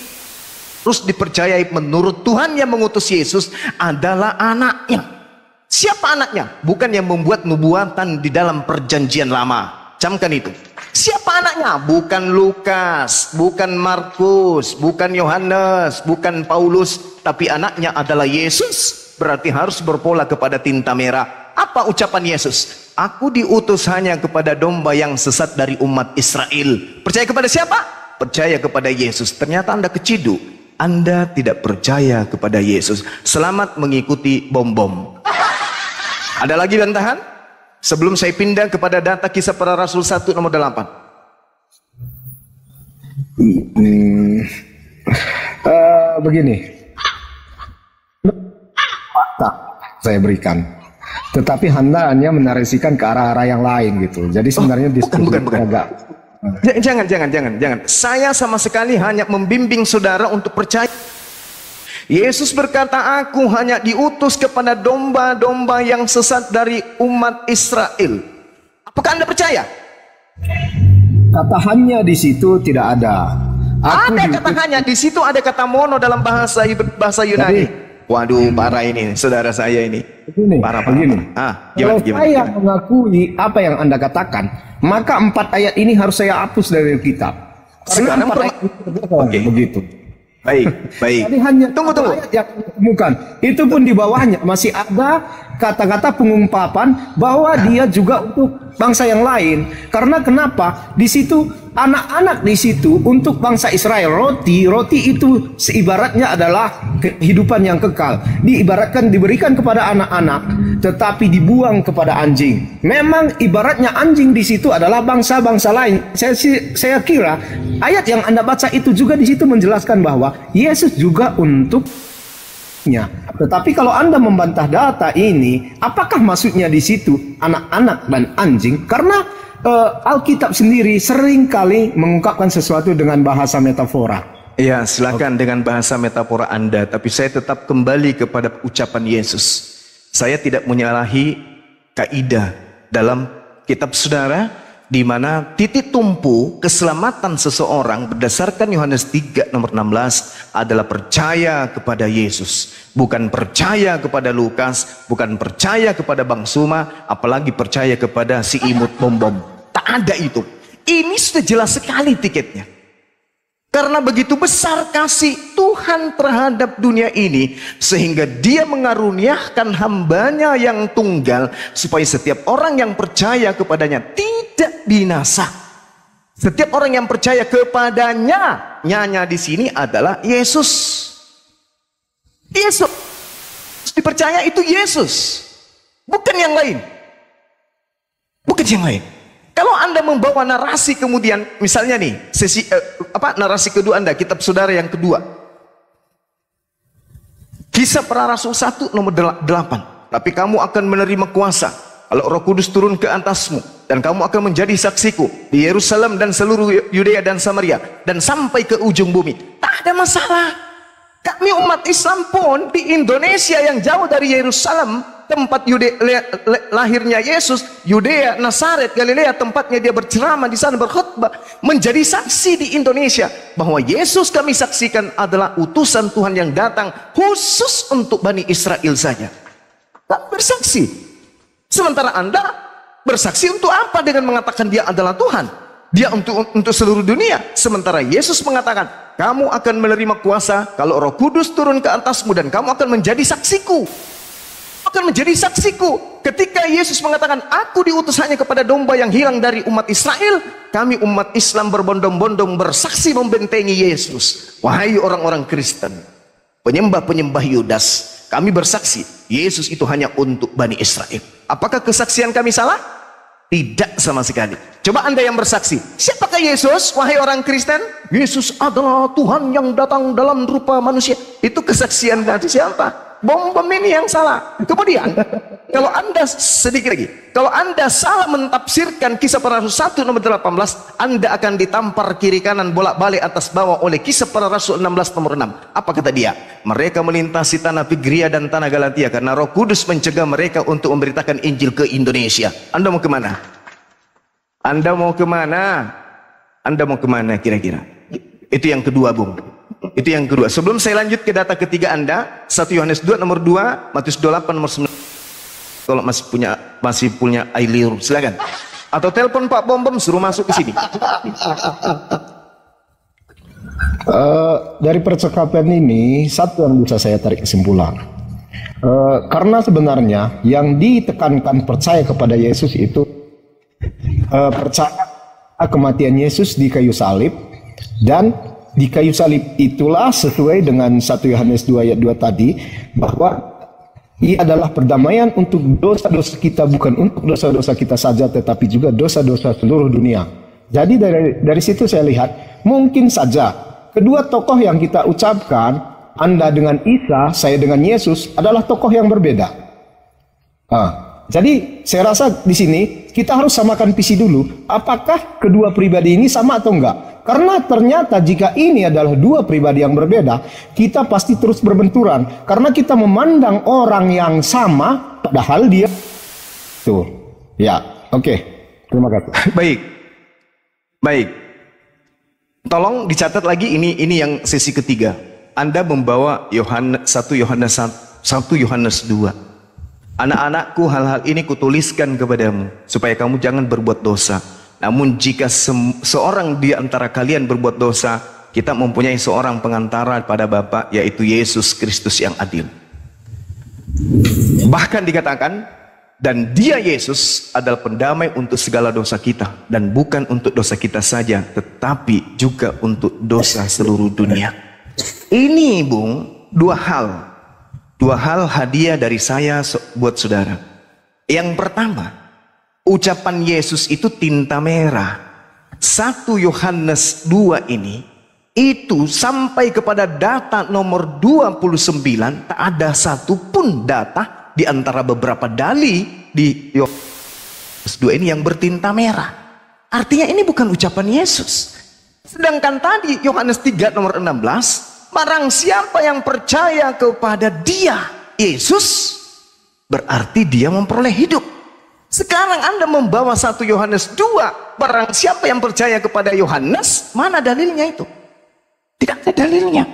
terus dipercayai menurut Tuhan yang mengutus Yesus adalah anaknya. Siapa anaknya? Bukan yang membuat nubuatan di dalam perjanjian lama. Camkan itu. Siapa anaknya? Bukan Lukas, bukan Markus, bukan Yohanes, bukan Paulus, tapi anaknya adalah Yesus. Berarti harus berpola kepada tinta merah. Apa ucapan Yesus? Aku diutus hanya kepada domba yang sesat dari umat Israel. Percaya kepada siapa? Percaya kepada Yesus. Ternyata Anda keciduk. Anda tidak percaya kepada Yesus. Selamat mengikuti bom-bom. Ada lagi bantahan? Sebelum saya pindah kepada data Kisah Para Rasul 1 nomor 8. Begini, fakta saya berikan, tetapi Anda hanya menarasikan ke arah-arah yang lain gitu. Jadi sebenarnya bukan. agak Jangan. Saya sama sekali hanya membimbing saudara untuk percaya. Yesus berkata, aku hanya diutus kepada domba-domba yang sesat dari umat Israel. Apakah Anda percaya? Kata hanya di situ tidak ada. Ada kata hanya di situ, ada kata mono dalam bahasa Yunani. Waduh, parah ini saudara saya ini. Parah. Kalau saya mengakui apa yang Anda katakan, maka 4 ayat ini harus saya hapus dari kitab. Karena 4 ayat itu begitu. Baik. Jadi hanya Tunggu. ayat yang ditemukan. Itu pun di bawahnya masih ada kata-kata pengungkapan bahwa dia juga untuk bangsa yang lain. Karena kenapa? Di situ anak-anak di situ untuk bangsa Israel, roti itu seibaratnya adalah kehidupan yang kekal. Diibaratkan diberikan kepada anak-anak, tetapi dibuang kepada anjing. Memang ibaratnya anjing di situ adalah bangsa-bangsa lain. Saya kira ayat yang Anda baca itu juga di situ menjelaskan bahwa Yesus juga untuknya. Tetapi kalau Anda membantah data ini, apakah maksudnya di situ anak-anak dan anjing? Karena Alkitab sendiri sering kali mengungkapkan sesuatu dengan bahasa metafora. Ya, silakan dengan bahasa metafora Anda, tapi saya tetap kembali kepada ucapan Yesus. Saya tidak menyalahi kaidah dalam kitab saudara, di mana titik tumpu keselamatan seseorang berdasarkan Yohanes 3 nomor 16 adalah percaya kepada Yesus, bukan percaya kepada Lukas, bukan percaya kepada Bang Suma, apalagi percaya kepada si imut bom-bom. Tak ada itu. Ini sudah jelas sekali tiketnya. Karena begitu besar kasih Tuhan terhadap dunia ini, sehingga dia mengaruniakan hambanya yang tunggal, supaya setiap orang yang percaya kepadanya tidak binasa. Setiap orang yang percaya kepadanya, nyanya di sini adalah Yesus. Yesus dipercaya itu Yesus, bukan yang lain. Bukan yang lain. Kalau Anda membawa narasi kemudian, misalnya nih, narasi kedua Anda, kitab saudara yang kedua. Kisah Para Rasul 1 nomor 8. Tapi kamu akan menerima kuasa kalau Roh Kudus turun ke atasmu, dan kamu akan menjadi saksiku di Yerusalem dan seluruh Yudea dan Samaria dan sampai ke ujung bumi. Tak ada masalah. Kami umat Islam pun di Indonesia yang jauh dari Yerusalem, tempat lahirnya Yesus, Yudea, Nazaret, Galilea, tempatnya dia berceramah di sana, berkhutbah, menjadi saksi di Indonesia bahwa Yesus kami saksikan adalah utusan Tuhan yang datang khusus untuk Bani Israel saja. Tak bersaksi. Sementara Anda bersaksi untuk apa dengan mengatakan dia adalah Tuhan? Dia untuk seluruh dunia. Sementara Yesus mengatakan, kamu akan menerima kuasa kalau Roh Kudus turun ke atasmu dan kamu akan menjadi saksiku. Akan menjadi saksiku. Ketika Yesus mengatakan, aku diutus hanya kepada domba yang hilang dari umat Israel, kami umat Islam berbondong-bondong bersaksi membentengi Yesus. Wahai orang-orang Kristen, penyembah-penyembah Yudas, kami bersaksi Yesus itu hanya untuk Bani Israel. Apakah kesaksian kami salah? Tidak sama sekali. Coba Anda yang bersaksi, siapakah Yesus? Wahai orang Kristen, Yesus adalah Tuhan yang datang dalam rupa manusia. Itu kesaksian dari siapa? Bom ini yang salah. Kemudian kalau Anda sedikit lagi, kalau Anda salah mentafsirkan Kisah Para Rasul 1 nomor 18, Anda akan ditampar kiri kanan bolak-balik atas bawah oleh Kisah Para Rasul 16 nomor 6. Apa kata dia? Mereka melintasi tanah Figria dan tanah Galatia karena Roh Kudus mencegah mereka untuk memberitakan Injil ke Indonesia. Anda mau kemana? Anda mau kemana? Anda mau kemana kira-kira? Itu yang kedua, Bung. Itu yang kedua. Sebelum saya lanjut ke data ketiga Anda, 1 Yohanes 2 nomor 2, Matius 28 nomor 9. Kalau masih punya Ailir, silakan. Atau telepon Pak Bom suruh masuk ke sini. Dari percakapan ini, satu yang bisa saya tarik kesimpulan. Karena sebenarnya yang ditekankan percaya kepada Yesus itu percaya kematian Yesus di kayu salib, dan di kayu salib itulah sesuai dengan 1 Yohanes 2 ayat 2 tadi, bahwa ia adalah perdamaian untuk dosa-dosa kita, bukan untuk dosa-dosa kita saja tetapi juga dosa-dosa seluruh dunia. Jadi dari situ saya lihat mungkin saja kedua tokoh yang kita ucapkan, Anda dengan Isa, saya dengan Yesus, adalah tokoh yang berbeda. Jadi saya rasa di sini kita harus samakan visi dulu. Apakah kedua pribadi ini sama atau enggak? Karena ternyata jika ini adalah dua pribadi yang berbeda, kita pasti terus berbenturan. Karena kita memandang orang yang sama, padahal dia tuh. Ya, oke. Terima kasih. Baik. Tolong dicatat lagi, ini yang sesi ketiga. Anda membawa 1 Yohanes 2. Anak-anakku, hal-hal ini kutuliskan kepadamu supaya kamu jangan berbuat dosa. Namun jika seorang di antara kalian berbuat dosa, kita mempunyai seorang pengantara pada Bapa, yaitu Yesus Kristus yang adil. Bahkan dikatakan, dan dia Yesus adalah pendamai untuk segala dosa kita, dan bukan untuk dosa kita saja, tetapi juga untuk dosa seluruh dunia. Ini, Bung, dua hal hadiah dari saya buat saudara. Yang pertama, ucapan Yesus itu tinta merah. 1 Yohanes 2 ini itu sampai kepada data nomor 29, tak ada satupun data di antara beberapa dalih di Yohanes 2 ini yang bertinta merah. Artinya ini bukan ucapan Yesus. Sedangkan tadi Yohanes 3 nomor 16, barang siapa yang percaya kepada dia, Yesus, berarti dia memperoleh hidup. Sekarang Anda membawa 1 Yohanes 2, barang siapa yang percaya kepada Yohanes, mana dalilnya itu? Tidak ada dalilnya.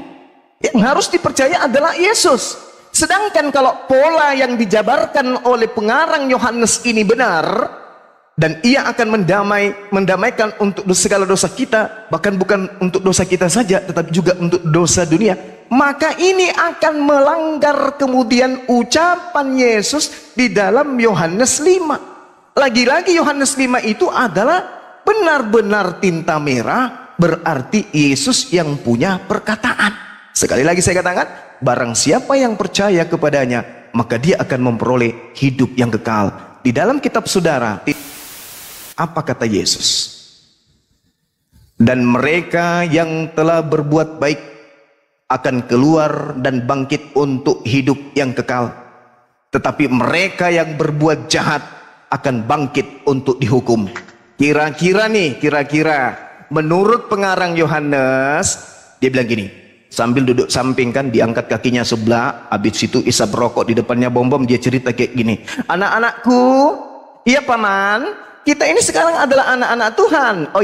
Yang harus dipercaya adalah Yesus. Sedangkan kalau pola yang dijabarkan oleh pengarang Yohanes ini benar, dan ia akan mendamaikan untuk segala dosa kita, bahkan bukan untuk dosa kita saja, tetapi juga untuk dosa dunia, maka ini akan melanggar kemudian ucapan Yesus di dalam Yohanes 5. Lagi-lagi Yohanes 5 itu adalah benar-benar tinta merah, berarti Yesus yang punya perkataan. Sekali lagi saya katakan, barang siapa yang percaya kepadanya, maka dia akan memperoleh hidup yang kekal. Di dalam kitab saudara, apa kata Yesus? Dan mereka yang telah berbuat baik akan keluar dan bangkit untuk hidup yang kekal, tetapi mereka yang berbuat jahat akan bangkit untuk dihukum. Kira-kira menurut pengarang Yohanes, dia bilang gini, sambil duduk samping kan, diangkat kakinya sebelah, habis itu isap rokok di depannya Bom, dia cerita kayak gini, anak-anakku, iya paman, kita ini sekarang adalah anak-anak Tuhan. Oh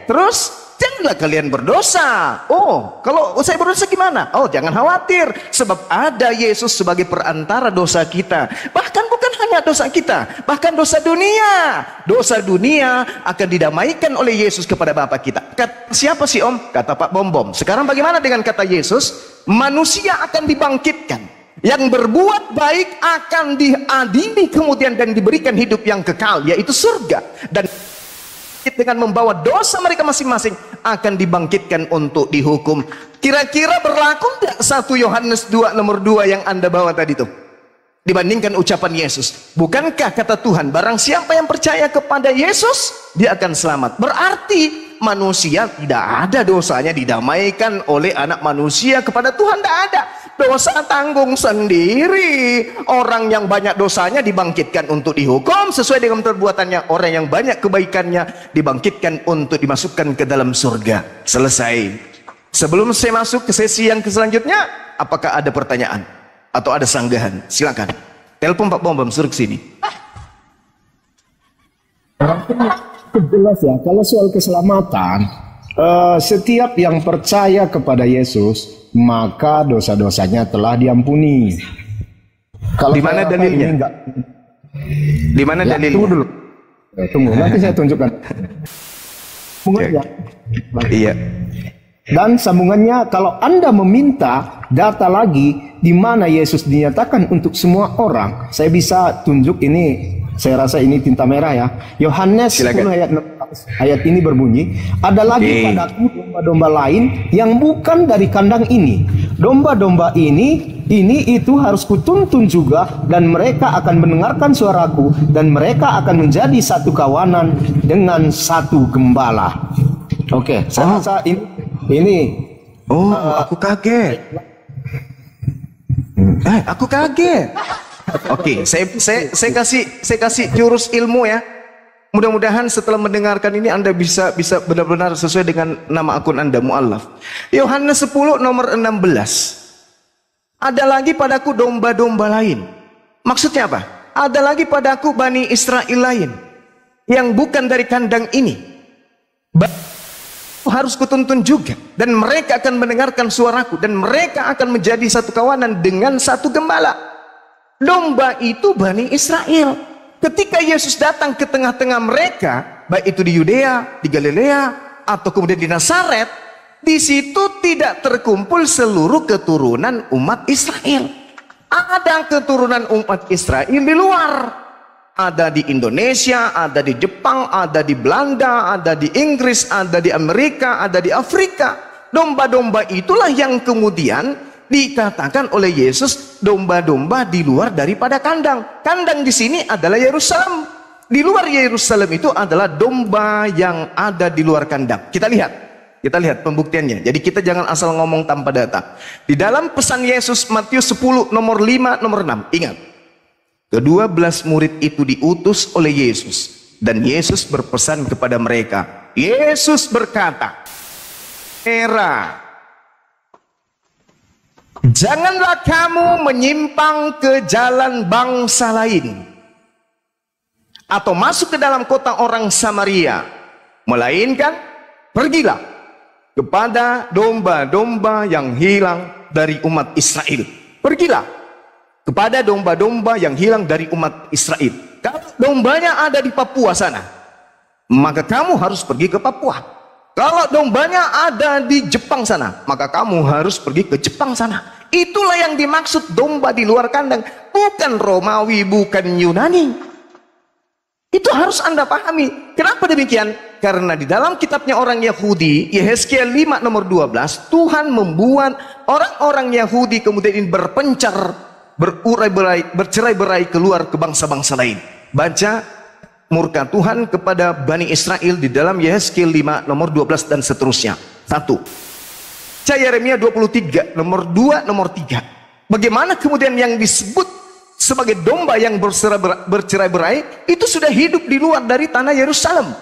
terus jangan Janganlah kalian berdosa. Oh, kalau saya berdosa gimana? Oh, jangan khawatir, sebab ada Yesus sebagai perantara dosa kita. Bahkan bukan hanya dosa kita, bahkan dosa dunia. Dosa dunia akan didamaikan oleh Yesus kepada Bapa kita. Kata siapa sih Om? Kata Pak Bom. Sekarang bagaimana dengan kata Yesus? Manusia akan dibangkitkan, yang berbuat baik akan diadili kemudian dan diberikan hidup yang kekal, yaitu surga. Dan dengan membawa dosa mereka masing-masing akan dibangkitkan untuk dihukum. Kira-kira berlaku tidak 1 Yohanes 2 nomor 2 yang Anda bawa tadi itu dibandingkan ucapan Yesus? Bukankah kata Tuhan, barang siapa yang percaya kepada Yesus, dia akan selamat. Berarti manusia tidak ada dosanya didamaikan oleh anak manusia kepada Tuhan. Tidak ada. Dosa tanggung sendiri. Orang yang banyak dosanya dibangkitkan untuk dihukum sesuai dengan perbuatannya. Orang yang banyak kebaikannya dibangkitkan untuk dimasukkan ke dalam surga. Selesai. Sebelum saya masuk ke sesi yang selanjutnya, apakah ada pertanyaan atau ada sanggahan? Silakan. Telepon Pak Bom suruh ke sini. Jelas ya, kalau soal keselamatan, setiap yang percaya kepada Yesus, maka dosa-dosanya telah diampuni. Kalau di mana dalilnya? Di mana ya, dalilnya? Tunggu dulu. Tunggu, nanti saya tunjukkan. Sambungannya. Iya. Dan sambungannya, kalau Anda meminta data lagi di mana Yesus dinyatakan untuk semua orang, saya bisa tunjuk ini. Saya rasa ini tinta merah ya. Yohanes 10 ayat 16. Ayat ini berbunyi, ada lagi padaku domba-domba lain yang bukan dari kandang ini. Domba-domba ini itu harus kutuntun juga, dan mereka akan mendengarkan suaraku, dan mereka akan menjadi satu kawanan dengan satu gembala. Oke, saya rasa ini. Oh, aku kaget. Aku kaget. Oke, saya kasih jurus ilmu ya. Mudah-mudahan setelah mendengarkan ini Anda bisa benar-benar sesuai dengan nama akun Anda, mu'allaf. Yohanes 10 nomor 16. Ada lagi padaku domba-domba lain. Maksudnya apa? Ada lagi padaku Bani Israel lain yang bukan dari kandang ini. Harus kutuntun juga, dan mereka akan mendengarkan suaraku, dan mereka akan menjadi satu kawanan dengan satu gembala. Domba itu Bani Israel. Ketika Yesus datang ke tengah-tengah mereka, baik itu di Yudea, di Galilea, atau kemudian di Nazaret, di situ tidak terkumpul seluruh keturunan umat Israel. Ada keturunan umat Israel di luar. Ada di Indonesia, ada di Jepang, ada di Belanda, ada di Inggris, ada di Amerika, ada di Afrika. Domba-domba itulah yang kemudian dikatakan oleh Yesus domba-domba di luar daripada kandang. Kandang di sini adalah Yerusalem. Di luar Yerusalem itu adalah domba yang ada di luar kandang. Kita lihat pembuktiannya. Jadi kita jangan asal ngomong tanpa data. Di dalam pesan Yesus Matius 10 nomor 5 nomor 6. Ingat. Ke-12 murid itu diutus oleh Yesus, dan Yesus berpesan kepada mereka. Yesus berkata, janganlah kamu menyimpang ke jalan bangsa lain atau masuk ke dalam kota orang Samaria, melainkan pergilah kepada domba-domba yang hilang dari umat Israel. Pergilah kepada domba-domba yang hilang dari umat Israel. Kalau dombanya ada di Papua sana, maka kamu harus pergi ke Papua. Kalau dombanya ada di Jepang sana, maka kamu harus pergi ke Jepang sana. Itulah yang dimaksud domba di luar kandang. Bukan Romawi, bukan Yunani. Itu harus Anda pahami. Kenapa demikian? Karena di dalam kitabnya orang Yahudi, Yehezkiel 5 nomor 12, Tuhan membuat orang-orang Yahudi kemudian ini berpencar, bercerai-berai keluar ke bangsa-bangsa lain. Baca murka Tuhan kepada Bani Israel di dalam Yehezkiel 5 nomor 12 dan seterusnya. 1. Yeremia 23 nomor 2 nomor 3. Bagaimana kemudian yang disebut sebagai domba yang bercerai-berai itu sudah hidup di luar dari tanah Yerusalem.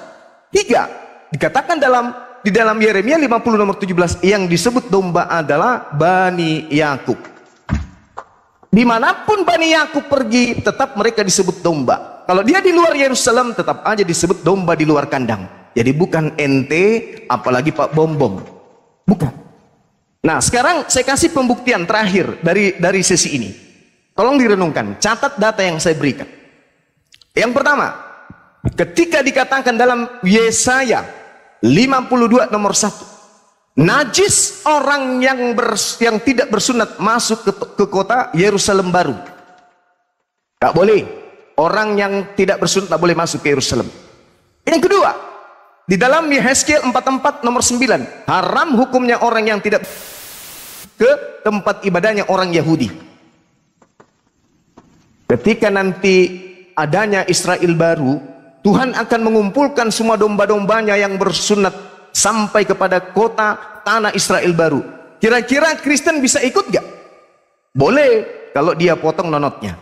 3. Dikatakan di dalam Yeremia 50 nomor 17, yang disebut domba adalah Bani Yakub. Dimanapun Bani Yakub pergi, tetap mereka disebut domba. Kalau dia di luar Yerusalem, tetap aja disebut domba di luar kandang. Jadi bukan ente, apalagi Pak Bom-Bom. Bukan. Nah, sekarang saya kasih pembuktian terakhir dari sesi ini. Tolong direnungkan, catat data yang saya berikan. Yang pertama, ketika dikatakan dalam Yesaya 52 nomor 1, najis orang yang tidak bersunat masuk ke kota Yerusalem baru. Tak boleh. Orang yang tidak bersunat tak boleh masuk ke Yerusalem. Yang kedua, di dalam Yehezkiel 44 nomor 9, haram hukumnya orang yang tidak ke tempat ibadahnya orang Yahudi. Ketika nanti adanya Israel baru, Tuhan akan mengumpulkan semua domba-dombanya yang bersunat sampai kepada kota tanah Israel baru. Kira-kira Kristen bisa ikut gak? Boleh, kalau dia potong nonotnya.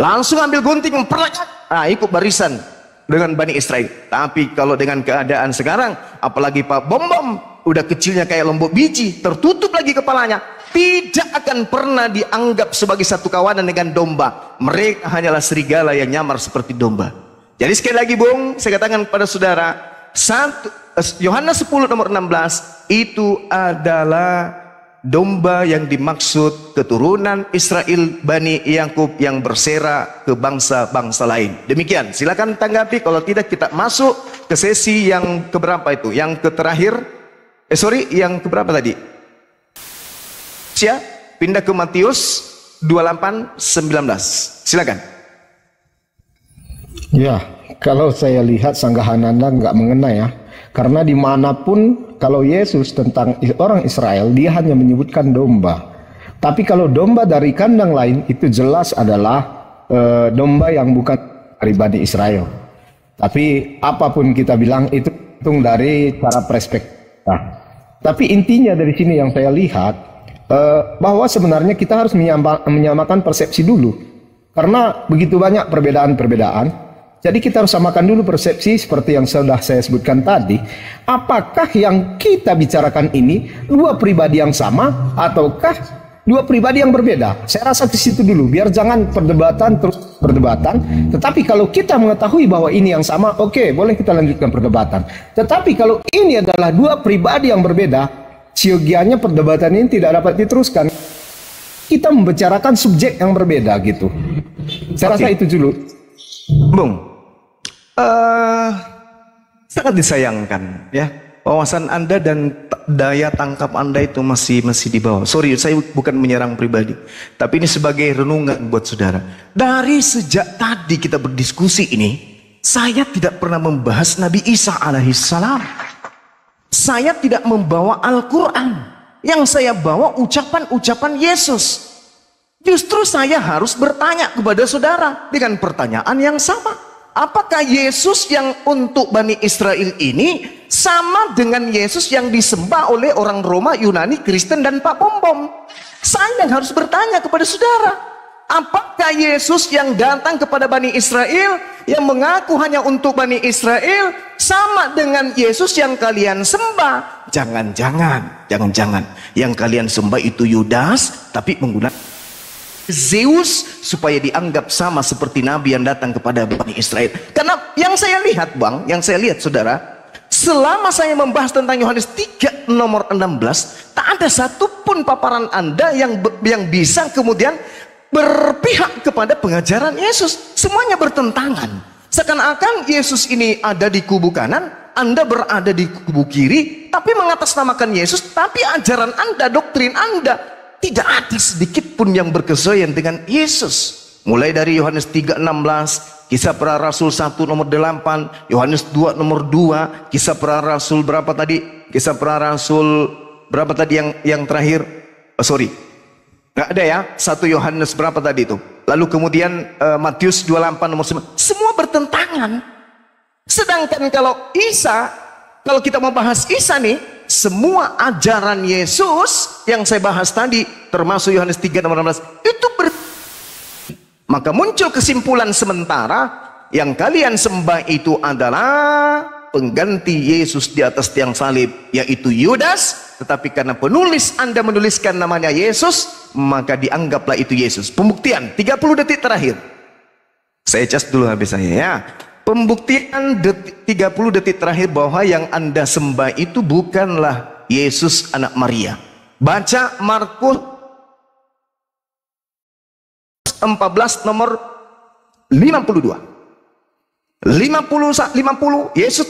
Langsung ambil gunting, memperlekat, ikut barisan dengan Bani Israel. Tapi kalau dengan keadaan sekarang, apalagi Pak Bom-Bom, udah kecilnya kayak lombok biji, tertutup lagi kepalanya, tidak akan pernah dianggap sebagai satu kawanan dengan domba. Mereka hanyalah serigala yang nyamar seperti domba. Jadi sekali lagi Bung, saya katakan kepada saudara, Yohanes 10 nomor 16 itu adalah domba yang dimaksud keturunan Israel Bani Yakub yang bersera ke bangsa-bangsa lain. Demikian, silakan tanggapi. Kalau tidak kita masuk ke sesi yang keberapa itu? Yang terakhir, yang keberapa tadi? Pindah ke Matius 28:19. Silakan. Ya, kalau saya lihat sanggahan Anda nggak mengena ya. Karena dimanapun kalau Yesus tentang orang Israel, dia hanya menyebutkan domba. Tapi kalau domba dari kandang lain, itu jelas adalah domba yang bukan dari Bani Israel. Tapi apapun kita bilang, itu hitung dari cara perspektif. Nah, tapi intinya dari sini yang saya lihat, bahwa sebenarnya kita harus menyamakan persepsi dulu. Karena begitu banyak perbedaan-perbedaan. Jadi kita harus samakan dulu persepsi seperti yang sudah saya sebutkan tadi. Apakah yang kita bicarakan ini dua pribadi yang sama ataukah dua pribadi yang berbeda? Saya rasa ke situ dulu, biar jangan perdebatan terus perdebatan. Tetapi kalau kita mengetahui bahwa ini yang sama, oke, boleh kita lanjutkan perdebatan. Tetapi kalau ini adalah dua pribadi yang berbeda, siogianya perdebatan ini tidak dapat diteruskan. Kita membicarakan subjek yang berbeda gitu. Saya rasa itu dulu. Bung, sangat disayangkan ya, wawasan Anda dan daya tangkap Anda itu masih di bawah. Sorry, saya bukan menyerang pribadi, tapi ini sebagai renungan buat saudara. Dari sejak tadi kita berdiskusi ini, saya tidak pernah membahas Nabi Isa alaihissalam. Saya tidak membawa Al-Quran. Yang saya bawa ucapan-ucapan Yesus. Justru saya harus bertanya kepada saudara dengan pertanyaan yang sama. Apakah Yesus yang untuk Bani Israel ini sama dengan Yesus yang disembah oleh orang Roma, Yunani, Kristen, dan Pak Bom-Bom? Saya yang harus bertanya kepada saudara. Apakah Yesus yang datang kepada Bani Israel, yang mengaku hanya untuk Bani Israel, sama dengan Yesus yang kalian sembah? Jangan-jangan yang kalian sembah itu Yudas, tapi menggunakan Zeus supaya dianggap sama seperti Nabi yang datang kepada Bani Israel. Karena yang saya lihat Bang, yang saya lihat saudara, selama saya membahas tentang Yohanes 3 nomor 16, tak ada satupun paparan Anda yang bisa kemudian berpihak kepada pengajaran Yesus. Semuanya bertentangan. Seakan-akan Yesus ini ada di kubu kanan, Anda berada di kubu kiri, tapi mengatasnamakan Yesus, tapi ajaran Anda, doktrin Anda tidak ada sedikit pun yang berkesesuaian dengan Yesus. Mulai dari Yohanes 3:16, Kisah Para Rasul 1 nomor 8, Yohanes 2 nomor 2, Kisah Para Rasul berapa tadi? Kisah Para Rasul berapa tadi yang terakhir? Nggak ada ya, 1 Yohanes berapa tadi itu? Lalu kemudian Matius 28 nomor 9. Semua bertentangan. Sedangkan kalau kita mau bahas Isa nih, semua ajaran Yesus yang saya bahas tadi, termasuk Yohanes 3 nomor 16, itu maka muncul kesimpulan sementara, yang kalian sembah itu adalah pengganti Yesus di atas tiang salib, yaitu Yudas. Tetapi karena penulis Anda menuliskan namanya Yesus, maka dianggaplah itu Yesus. Pembuktian 30 detik terakhir. Saya cas dulu habis saya ya. pembuktian 30 detik terakhir bahwa yang Anda sembah itu bukanlah Yesus anak Maria. Baca Markus 14 nomor 52. 50 Yesus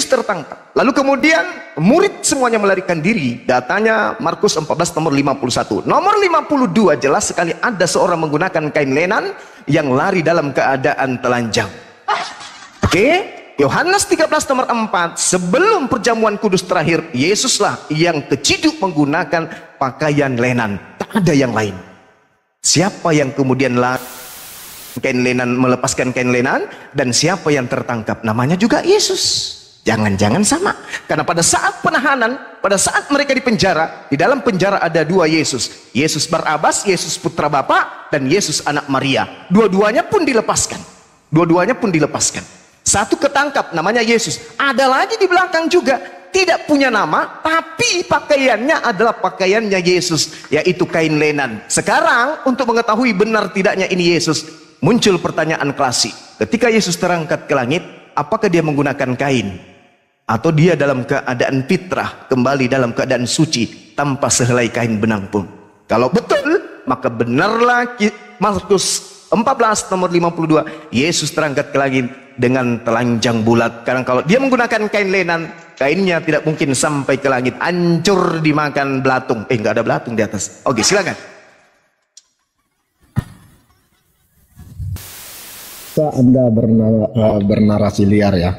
tertangkap. Lalu kemudian murid semuanya melarikan diri. Datanya Markus 14 nomor 51. Nomor 52 jelas sekali ada seorang menggunakan kain lenan yang lari dalam keadaan telanjang. Oke, Yohanes 13 nomor 4, sebelum perjamuan kudus terakhir, Yesuslah yang keciduk menggunakan pakaian lenan. Tak ada yang lain. Siapa yang kemudian kain lenan, melepaskan kain lenan, dan siapa yang tertangkap? Namanya juga Yesus. Jangan-jangan sama. Karena pada saat penahanan, pada saat mereka di penjara, di dalam penjara ada dua Yesus. Yesus Barabas, Yesus putra Bapa, dan Yesus anak Maria. Dua-duanya pun dilepaskan. Satu ketangkap, namanya Yesus. Ada lagi di belakang juga, tidak punya nama, tapi pakaiannya adalah pakaiannya Yesus, yaitu kain lenan. Sekarang, untuk mengetahui benar tidaknya ini Yesus, muncul pertanyaan klasik. Ketika Yesus terangkat ke langit, apakah dia menggunakan kain? Atau dia dalam keadaan fitrah, kembali dalam keadaan suci, tanpa sehelai kain benang pun? Kalau betul, maka benarlah Markus 14 nomor 52, Yesus terangkat ke langit dengan telanjang bulat. Karena kalau dia menggunakan kain lenan, kainnya tidak mungkin sampai ke langit, hancur dimakan belatung. Nggak ada belatung di atas. Oke, silakan. Anda bernarasi liar ya.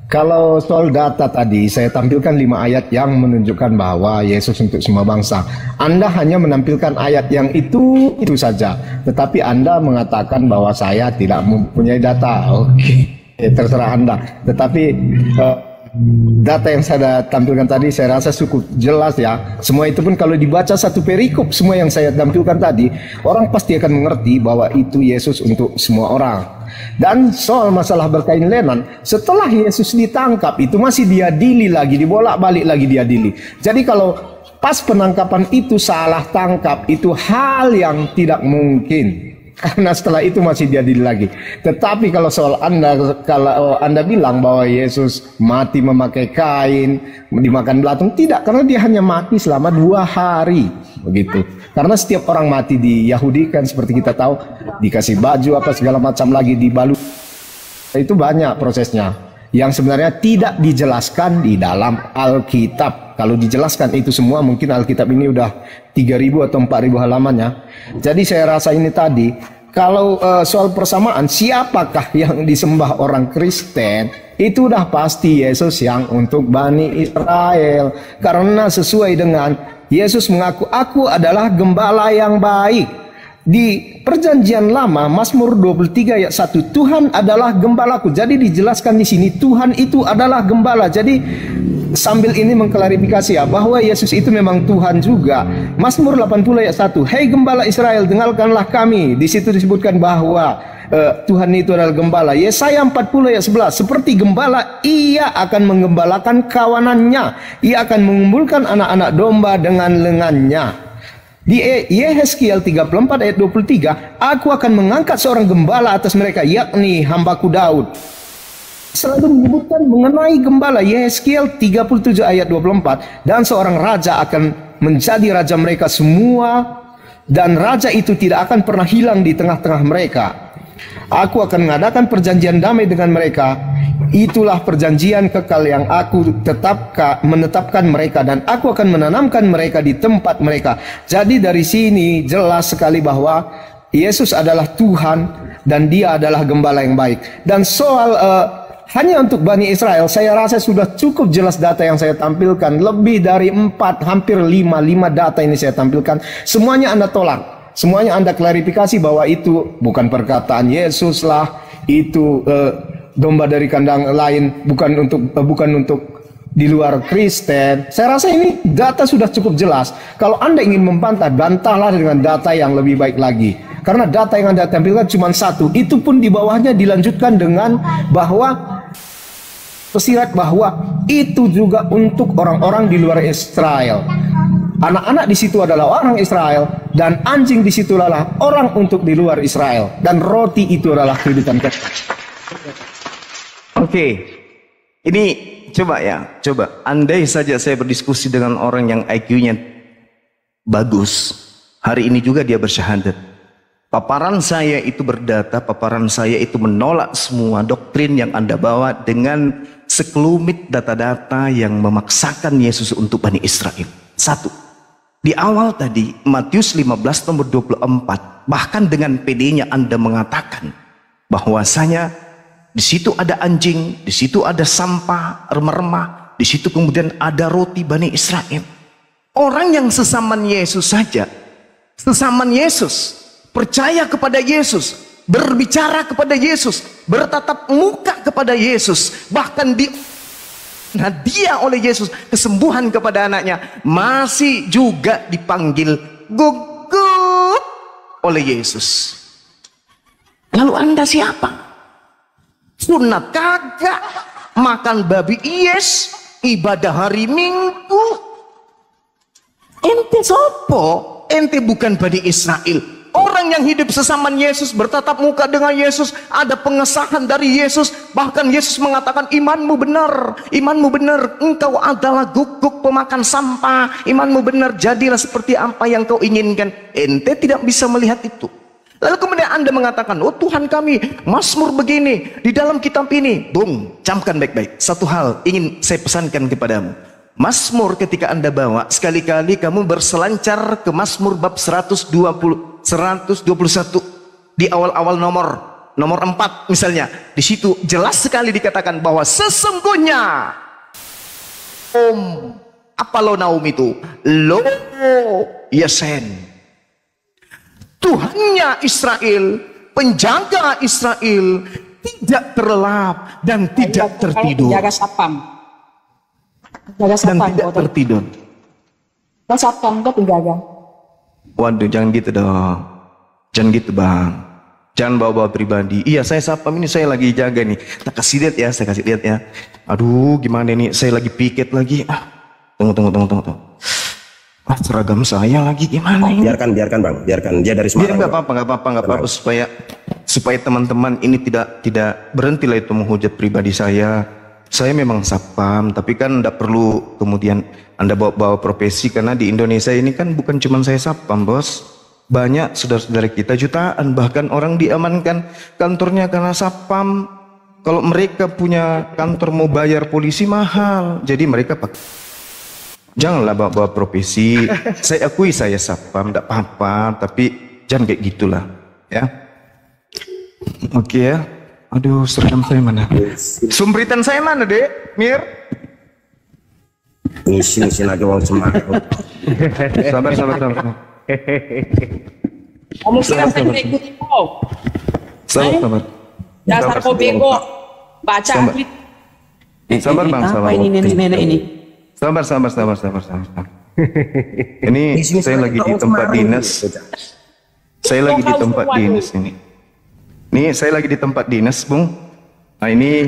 Kalau soal data tadi, saya tampilkan 5 ayat yang menunjukkan bahwa Yesus untuk semua bangsa. Anda hanya menampilkan ayat yang itu saja. Tetapi Anda mengatakan bahwa saya tidak mempunyai data. Oke, terserah Anda. Tetapi data yang saya tampilkan tadi saya rasa cukup jelas ya. Semua itu pun kalau dibaca satu perikop, semua yang saya tampilkan tadi, orang pasti akan mengerti bahwa itu Yesus untuk semua orang. Dan soal masalah berkain lenan, setelah Yesus ditangkap itu masih diadili lagi, dibolak-balik lagi diadili. Jadi kalau pas penangkapan itu salah tangkap, itu hal yang tidak mungkin. Karena setelah itu masih diadili lagi. Tetapi kalau soal kalau Anda bilang bahwa Yesus mati memakai kain, dimakan belatung, tidak, karena dia hanya mati selama 2 hari, begitu. Karena setiap orang mati di Yahudi kan seperti kita tahu, dikasih baju apa segala macam lagi, dibalut. Itu banyak prosesnya yang sebenarnya tidak dijelaskan di dalam Alkitab. Kalau dijelaskan itu semua, mungkin Alkitab ini udah 3.000 atau 4.000 halamannya. Jadi saya rasa ini tadi, kalau soal persamaan, siapakah yang disembah orang Kristen, itu udah pasti Yesus yang untuk Bani Israel. Karena sesuai dengan Yesus mengaku, aku adalah gembala yang baik. Di perjanjian lama, Mazmur 23 ayat 1, Tuhan adalah gembalaku. Jadi dijelaskan di sini, Tuhan itu adalah gembala. Jadi sambil ini mengklarifikasi ya, bahwa Yesus itu memang Tuhan juga. Mazmur 80 ayat 1, hei gembala Israel, dengarkanlah kami. Di situ disebutkan bahwa Tuhan itu adalah gembala. Yesaya 40 ayat 11, seperti gembala, ia akan menggembalakan kawanannya. Ia akan mengumpulkan anak-anak domba dengan lengannya. Di Yehezkiel 34 ayat 23, aku akan mengangkat seorang gembala atas mereka, yakni hambaku Daud. Selalu menyebutkan mengenai gembala. Yehezkiel 37 ayat 24, dan seorang raja akan menjadi raja mereka semua, dan raja itu tidak akan pernah hilang di tengah-tengah mereka. Aku akan mengadakan perjanjian damai dengan mereka. Itulah perjanjian kekal yang aku menetapkan mereka, dan aku akan menanamkan mereka di tempat mereka. Jadi dari sini jelas sekali bahwa Yesus adalah Tuhan dan dia adalah gembala yang baik. Dan soal hanya untuk Bani Israel, saya rasa sudah cukup jelas data yang saya tampilkan. Lebih dari 4, hampir 5 data ini saya tampilkan. Semuanya Anda tolak. Semuanya Anda klarifikasi bahwa itu bukan perkataan Yesus lah, itu domba dari kandang lain, bukan untuk di luar Kristen. Saya rasa ini data sudah cukup jelas. Kalau Anda ingin membantah, bantahlah dengan data yang lebih baik lagi. Karena data yang Anda tampilkan cuma satu, itu pun di bawahnya dilanjutkan dengan bahwa tersirat bahwa itu juga untuk orang-orang di luar Israel. Anak-anak di situ adalah orang Israel, dan anjing di situ adalah orang untuk di luar Israel, dan roti itu adalah kehidupan kekal. Oke. Ini coba ya, coba. Andai saja saya berdiskusi dengan orang yang IQ-nya bagus, hari ini juga dia bersyahadat. Paparan saya itu berdata, paparan saya itu menolak semua doktrin yang Anda bawa dengan sekelumit data-data yang memaksakan Yesus untuk Bani Israel. Satu, di awal tadi Matius 15 nomor 24, bahkan dengan PD-nya Anda mengatakan bahwasanya di situ ada anjing, di situ ada sampah, remah-remah, di situ kemudian ada roti Bani Israel. Orang yang sesaman Yesus saja, sesaman Yesus, percaya kepada Yesus, berbicara kepada Yesus, bertatap muka kepada Yesus, bahkan hadiah oleh Yesus kesembuhan kepada anaknya, masih juga dipanggil gugup oleh Yesus. Lalu Anda siapa? Sunat kagak, makan babi yes, ibadah hari Minggu. Ente sopo? Ente bukan Bani Israel. Orang yang hidup sesaman Yesus, bertatap muka dengan Yesus, ada pengesahan dari Yesus. Bahkan Yesus mengatakan imanmu benar, imanmu benar, engkau adalah guguk pemakan sampah, imanmu benar, jadilah seperti apa yang kau inginkan. Ente tidak bisa melihat itu. Lalu kemudian Anda mengatakan, oh Tuhan kami, Mazmur begini, di dalam kitab ini. Bung, camkan baik-baik. Satu hal ingin saya pesankan kepadamu. Mazmur ketika Anda bawa, sekali-kali kamu berselancar ke Mazmur bab 121. Di awal-awal nomor 4 misalnya. Di situ jelas sekali dikatakan bahwa sesungguhnya apa lo naum itu? Lo Yesen. Tuhannya Israel, penjaga Israel, tidak terlelap dan tidak tertidur. Penjaga sapam. Penjaga sapam. Dan tidak tertidur. Kan sapam itu penjaga. Waduh, jangan gitu dong. Jangan gitu bang. Jangan bawa-bawa pribadi. Iya, saya sapam ini, saya lagi jaga nih. Kita kasih lihat ya, saya kasih lihat ya. Aduh, gimana nih? Saya lagi piket lagi. Tunggu. Seragam saya lagi gimana ini? Biarkan bang, biarkan dia dari Semarang. Nggak apa-apa supaya teman-teman ini tidak berhenti lah itu menghujat pribadi saya. Saya memang sapam, tapi kan tidak perlu kemudian Anda bawa profesi, karena di Indonesia ini kan bukan cuma saya sapam, bos. Banyak saudara-saudara kita jutaan, bahkan orang diamankan kantornya karena sapam. Kalau mereka punya kantor mau bayar polisi mahal, jadi mereka pakai. Janganlah bawa profesi. Saya akui saya sapam, tidak apa-apa, tapi jangan kayak gitulah, ya. Oke ya. Aduh, seragam saya mana? Sumbritan saya mana, Dek? Mir? Ngisi lagi wong Semarang. Sabar. Kamu kira saya tidak ikut kau? Sabar. Dasar kau bego. Baca aklit. Sabar bang, sabar. Apa ini nenek-nenek ini? Sabar. Ini saya lagi di tempat dinas. Saya lagi di tempat dinas ini. Nih, saya lagi di tempat dinas, Bung. Nah, ini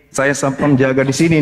saya sapam jaga di sini.